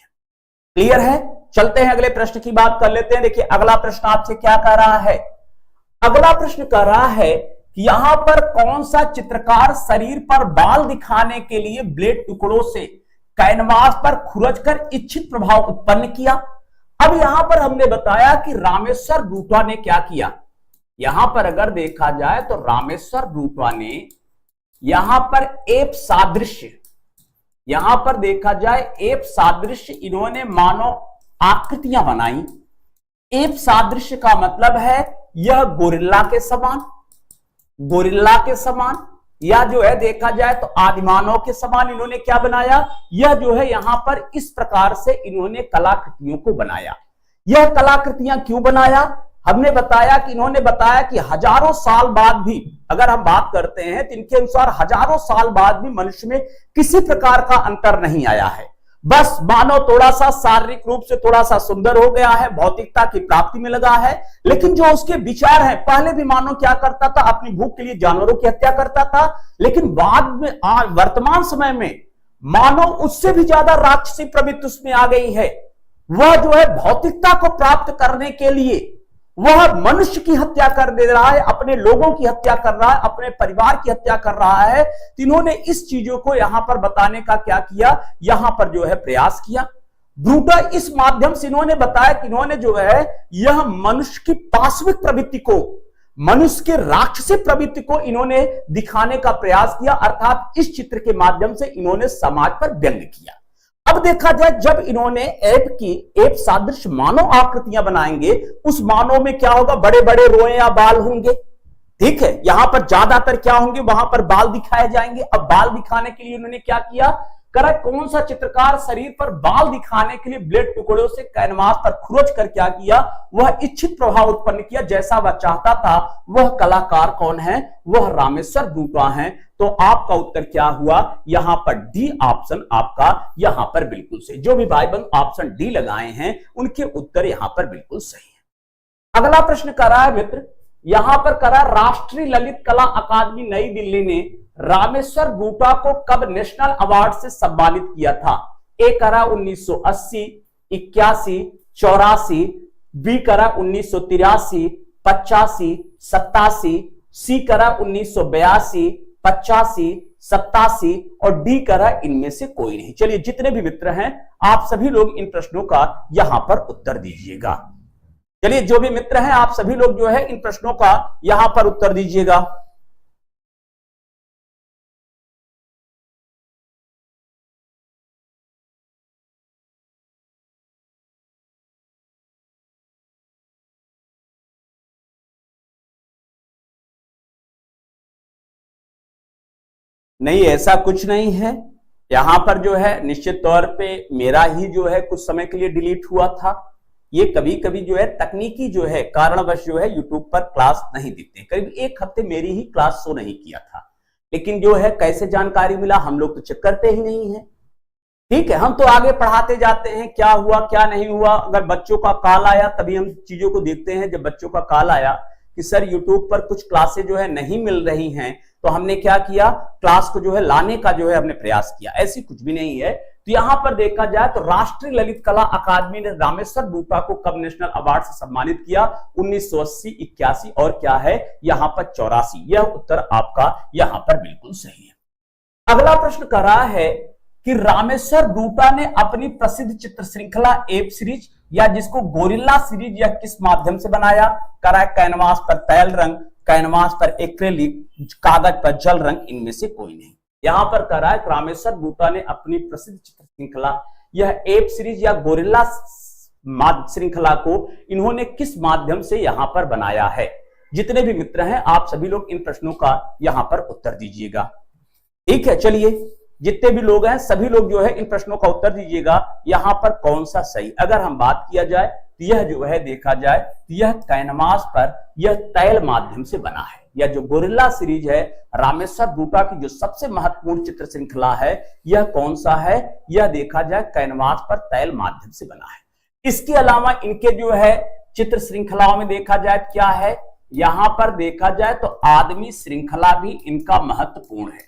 क्लियर है। चलते हैं अगले प्रश्न की बात कर लेते हैं। देखिए अगला प्रश्न आपसे क्या कह रहा है। अगला प्रश्न कह रहा है कि यहां पर कौन सा चित्रकार शरीर पर बाल दिखाने के लिए ब्लेड टुकड़ों से कैनवास पर खुरचकर इच्छित प्रभाव उत्पन्न किया? अब यहां पर हमने बताया कि रामेश्वर बूटा ने क्या किया। यहां पर अगर देखा जाए तो रामेश्वर बूटा ने यहां पर एप सादृश्य, यहां पर देखा जाए एप सादृश्य इन्होंने मानव आकृतियां बनाई। एप सादृश्य का मतलब है यह गोरिल्ला के समान, गोरिल्ला के समान या जो है देखा जाए तो आदिमानव के समान इन्होंने क्या बनाया? यह जो है यहां पर इस प्रकार से इन्होंने कलाकृतियों को बनाया। यह कलाकृतियां क्यों बनाया? हमने बताया कि इन्होंने बताया कि हजारों साल बाद भी अगर हम बात करते हैं तो इनके अनुसार हजारों साल बाद भी मनुष्य में किसी प्रकार का अंतर नहीं आया है। बस मानव थोड़ा सा शारीरिक रूप से थोड़ा सा सुंदर हो गया है, भौतिकता की प्राप्ति में लगा है, लेकिन जो उसके विचार है, पहले भी मानव क्या करता था? अपनी भूख के लिए जानवरों की हत्या करता था, लेकिन बाद में वर्तमान समय में मानव उससे भी ज्यादा राक्षसी प्रवृत्ति उसमें आ गई है। वह जो है भौतिकता को प्राप्त करने के लिए वह मनुष्य की हत्या कर दे रहा है, अपने लोगों की हत्या कर रहा है, अपने परिवार की हत्या कर रहा है। इन्होंने इस चीजों को यहां पर बताने का क्या किया? यहां पर जो है प्रयास किया। बूटा इस माध्यम से इन्होंने बताया कि इन्होंने जो है यह मनुष्य की पाशविक प्रवृत्ति को मनुष्य के राक्षसी प्रवृत्ति को इन्होंने दिखाने का प्रयास किया, अर्थात इस चित्र के माध्यम से इन्होंने समाज पर व्यंग किया। अब देखा जाए, जब इन्होंने एप सादृश मानव आकृतियां बनाएंगे, उस मानव में क्या होगा, बड़े बड़े रोए या बाल होंगे। ठीक है, यहां पर ज्यादातर क्या होंगे, वहां पर बाल दिखाए जाएंगे। अब बाल दिखाने के लिए इन्होंने क्या किया, करा कौन सा चित्रकार शरीर पर बाल दिखाने के लिए ब्लेड टुकड़ों से कैनवास पर खुरच कर क्या किया, वह इच्छित प्रभाव उत्पन्न किया जैसा वह चाहता था। वह कलाकार कौन है, वह रामेश्वर बूटा है। तो आपका उत्तर क्या हुआ, यहां पर डी ऑप्शन आपका यहां पर बिल्कुल सही। जो भी भाई बंद ऑप्शन डी लगाए हैं उनके उत्तर यहां पर बिल्कुल सही है। अगला प्रश्न कर रहा है मित्र, यहां पर करा राष्ट्रीय ललित कला अकादमी नई दिल्ली ने रामेश्वर बूटा को कब नेशनल अवार्ड से सम्मानित किया था। ए करा 1980, 81, 84, बी करा 1983, 85, 87, सी करा 1982, 85, 87 और डी करा इनमें से कोई नहीं। चलिए, जितने भी मित्र हैं आप सभी लोग इन प्रश्नों का यहां पर उत्तर दीजिएगा। चलिए, जो भी मित्र हैं आप सभी लोग जो है इन प्रश्नों का यहां पर उत्तर दीजिएगा। नहीं, ऐसा कुछ नहीं है। यहां पर जो है निश्चित तौर पे मेरा ही जो है कुछ समय के लिए डिलीट हुआ था। ये कभी कभी जो है तकनीकी जो है कारणवश जो है यूट्यूब पर क्लास नहीं देते। करीब एक हफ्ते मेरी ही क्लास शो नहीं किया था, लेकिन जो है कैसे जानकारी मिला, हम लोग तो चेक करते ही नहीं है। ठीक है, हम तो आगे पढ़ाते जाते हैं, क्या हुआ क्या नहीं हुआ। अगर बच्चों का कॉल आया तभी हम चीजों को देखते हैं। जब बच्चों का कॉल आया कि सर यूट्यूब पर कुछ क्लासें जो है नहीं मिल रही हैं, तो हमने क्या किया, क्लास को जो है लाने का जो है हमने प्रयास किया। ऐसी कुछ भी नहीं है। तो यहां पर देखा जाए तो राष्ट्रीय ललित कला अकादमी ने रामेश्वर बूटा को कब नेशनल अवार्ड से सम्मानित किया, 1980, 81 और क्या है यहां पर 84। यह उत्तर आपका यहां पर बिल्कुल सही है। अगला प्रश्न कर रहा है कि रामेश्वर बूटा ने अपनी प्रसिद्ध चित्र श्रृंखला एप सीरीज या जिसको गोरिल्ला सीरीज या किस माध्यम से बनाया, करा कैनवास पर तैल रंग, कैनवास पर एक्रेलिक, कागज पर जल रंग, इनमें से कोई नहीं। यहां पर कह रहा है रामेश्वर बूटा ने अपनी प्रसिद्ध चित्र श्रृंखला यह एप सीरीज या गोरिल्ला श्रृंखला को इन्होंने किस माध्यम से यहां पर बनाया है। जितने भी मित्र हैं आप सभी लोग इन प्रश्नों का यहां पर उत्तर दीजिएगा। ठीक है, चलिए जितने भी लोग हैं सभी लोग जो है इन प्रश्नों का उत्तर दीजिएगा। यहां पर कौन सा सही, अगर हम बात किया जाए तो यह जो है देखा जाए तो यह कैनवास पर यह तैल माध्यम से बना है। यह जो गोरिल्ला सीरीज है रामेश्वर बूटा की जो सबसे महत्वपूर्ण चित्र श्रृंखला है, यह कौन सा है, यह देखा जाए कैनवास पर तैल माध्यम से बना है। इसके अलावा इनके जो है चित्र श्रृंखलाओं में देखा जाए क्या है, यहां पर देखा जाए तो आदमी श्रृंखला भी इनका महत्वपूर्ण है।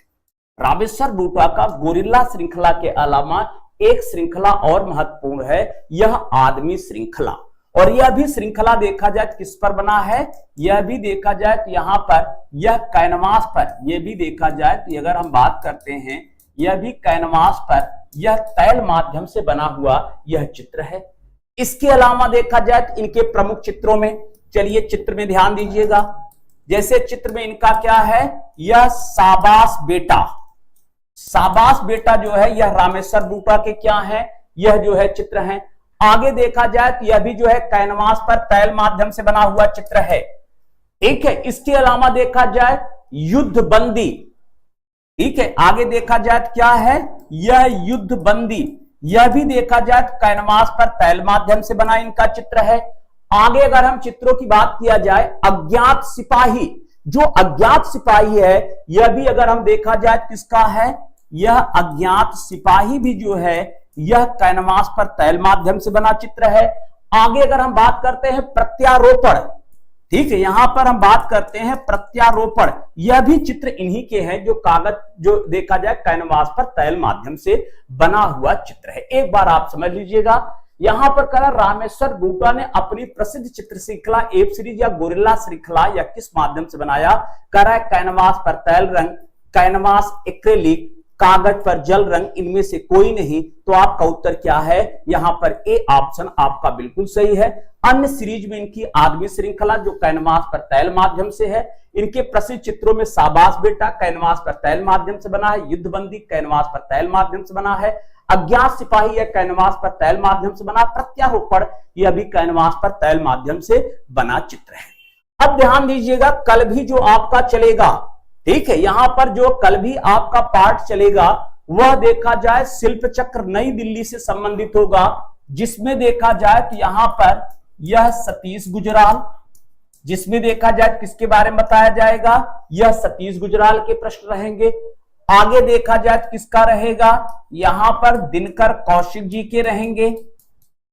रामेश्वर बूटा का गोरिल्ला श्रृंखला के अलावा एक श्रृंखला और महत्वपूर्ण है, यह आदमी श्रृंखला। और यह भी श्रृंखला देखा जाए किस पर बना है, यह भी देखा जाए तो यहां पर यह कैनवास पर, यह भी देखा जाए तो अगर हम बात करते हैं यह भी कैनवास पर यह तैल माध्यम से बना हुआ यह चित्र है। इसके अलावा देखा जाए तो इनके प्रमुख चित्रों में, चलिए चित्र में ध्यान दीजिएगा। जैसे चित्र में इनका क्या है, यह शाबाश बेटा, शाबाश बेटा जो है यह रामेश्वर बूटा के क्या है, यह जो है चित्र है। आगे देखा जाए तो यह भी जो है कैनवास पर तैल माध्यम से बना हुआ चित्र है। ठीक है, इसके अलावा देखा जाए युद्ध बंदी, ठीक है, आगे देखा जाए तो क्या है, यह युद्ध बंदी, यह भी देखा जाए तो कैनवास पर तैल माध्यम से बना इनका चित्र है। आगे अगर हम चित्रों की बात किया जाए, अज्ञात सिपाही, जो अज्ञात सिपाही है यह भी अगर हम देखा जाए किसका है, यह अज्ञात सिपाही भी जो है यह कैनवास पर तैल माध्यम से बना चित्र है। आगे अगर हम बात करते हैं प्रत्यारोपण, ठीक है, यहां पर हम बात करते हैं प्रत्यारोपण, यह भी चित्र इन्हीं के हैं जो कागज जो देखा जाए कैनवास पर तैल माध्यम से बना हुआ चित्र है। एक बार आप समझ लीजिएगा, यहां पर करा रामेश्वर बूटा ने अपनी प्रसिद्ध चित्र श्रृंखला एप सीरीज या गोरिल्ला श्रृंखला या किस माध्यम से बनाया, करा कैनवास पर तैल रंग, कैनवास एक्रेलिक, कागज पर जल रंग, इनमें से कोई नहीं। तो आपका उत्तर क्या है? यहां पर ए ऑप्शन आपका बिल्कुल सही है। अन्य सीरीज में इनकी आदमी श्रृंखला जो कैनवास पर तैल माध्यम से है। इनके प्रसिद्ध चित्रों में शाबाश बेटा कैनवास पर तैल माध्यम से बना है, युद्धबंदी कैनवास पर तैल माध्यम से बना है, अज्ञात सिपाही यह कैनवास पर तैल माध्यम से बना, प्रत्यारोपण यह भी कैनवास पर तैल माध्यम से बना चित्र है। अब ध्यान दीजिएगा, कल भी जो आपका चलेगा, ठीक है, यहां पर जो कल भी आपका पाठ चलेगा वह देखा जाए शिल्प चक्र नई दिल्ली से संबंधित होगा, जिसमें देखा जाए तो यहां पर यह सतीश गुजराल, जिसमें देखा जाए किसके बारे में बताया जाएगा, यह सतीश गुजराल के प्रश्न रहेंगे। आगे देखा जाए तो किसका रहेगा, यहां पर दिनकर कौशिक जी के रहेंगे,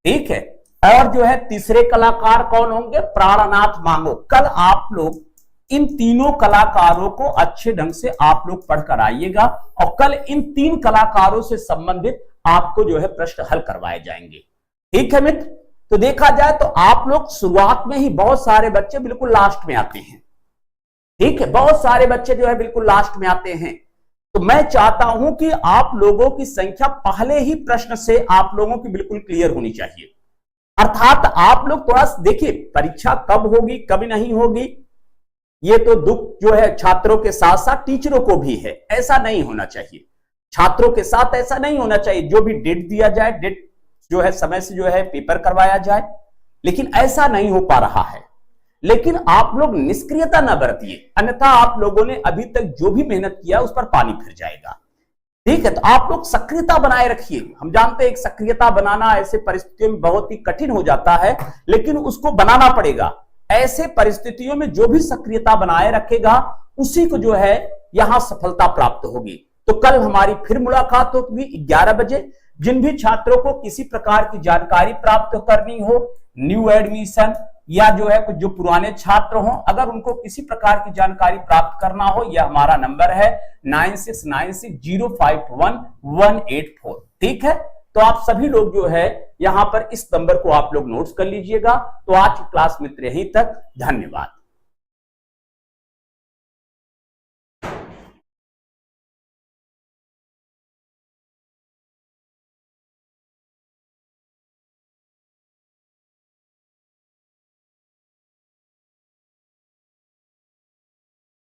ठीक है। और जो है तीसरे कलाकार कौन होंगे, प्राणनाथ मांगो। कल आप लोग इन तीनों कलाकारों को अच्छे ढंग से आप लोग पढ़कर आइएगा और कल इन 3 कलाकारों से संबंधित आपको जो है प्रश्न हल करवाए जाएंगे, ठीक है मित्र। तो देखा जाए तो आप लोग शुरुआत में ही, बहुत सारे बच्चे बिल्कुल लास्ट में आते हैं, ठीक है, बहुत सारे बच्चे जो है बिल्कुल लास्ट में आते हैं। तो मैं चाहता हूं कि आप लोगों की संख्या पहले ही प्रश्न से आप लोगों की बिल्कुल क्लियर होनी चाहिए। अर्थात आप लोग थोड़ा देखिए, परीक्षा कब होगी कब नहीं होगी, ये तो दुख जो है छात्रों के साथ साथ टीचरों को भी है। ऐसा नहीं होना चाहिए, छात्रों के साथ ऐसा नहीं होना चाहिए। जो भी डेट दिया जाए, डेट जो है समय से जो है पेपर करवाया जाए, लेकिन ऐसा नहीं हो पा रहा है। लेकिन आप लोग निष्क्रियता न बरतिए, अन्यथा आप लोगों ने अभी तक जो भी मेहनत किया उस पर पानी फिर जाएगा, ठीक है। तो आप लोग सक्रियता बनाए रखिए। हम जानते हैं एक सक्रियता बनाना ऐसे परिस्थितियों में बहुत ही कठिन हो जाता है, लेकिन उसको बनाना पड़ेगा। ऐसे परिस्थितियों में जो भी सक्रियता बनाए रखेगा उसी को जो है यहां सफलता प्राप्त होगी। तो कल हमारी फिर मुलाकात होगी 11 बजे। जिन भी छात्रों को किसी प्रकार की जानकारी प्राप्त करनी हो, न्यू एडमिशन या जो है कुछ जो पुराने छात्र हों, अगर उनको किसी प्रकार की जानकारी प्राप्त करना हो, यह हमारा नंबर है 9696051184, ठीक है। तो आप सभी लोग जो है यहां पर इस नंबर को आप लोग नोट्स कर लीजिएगा। तो आज की क्लास मित्र यहीं तक, धन्यवाद।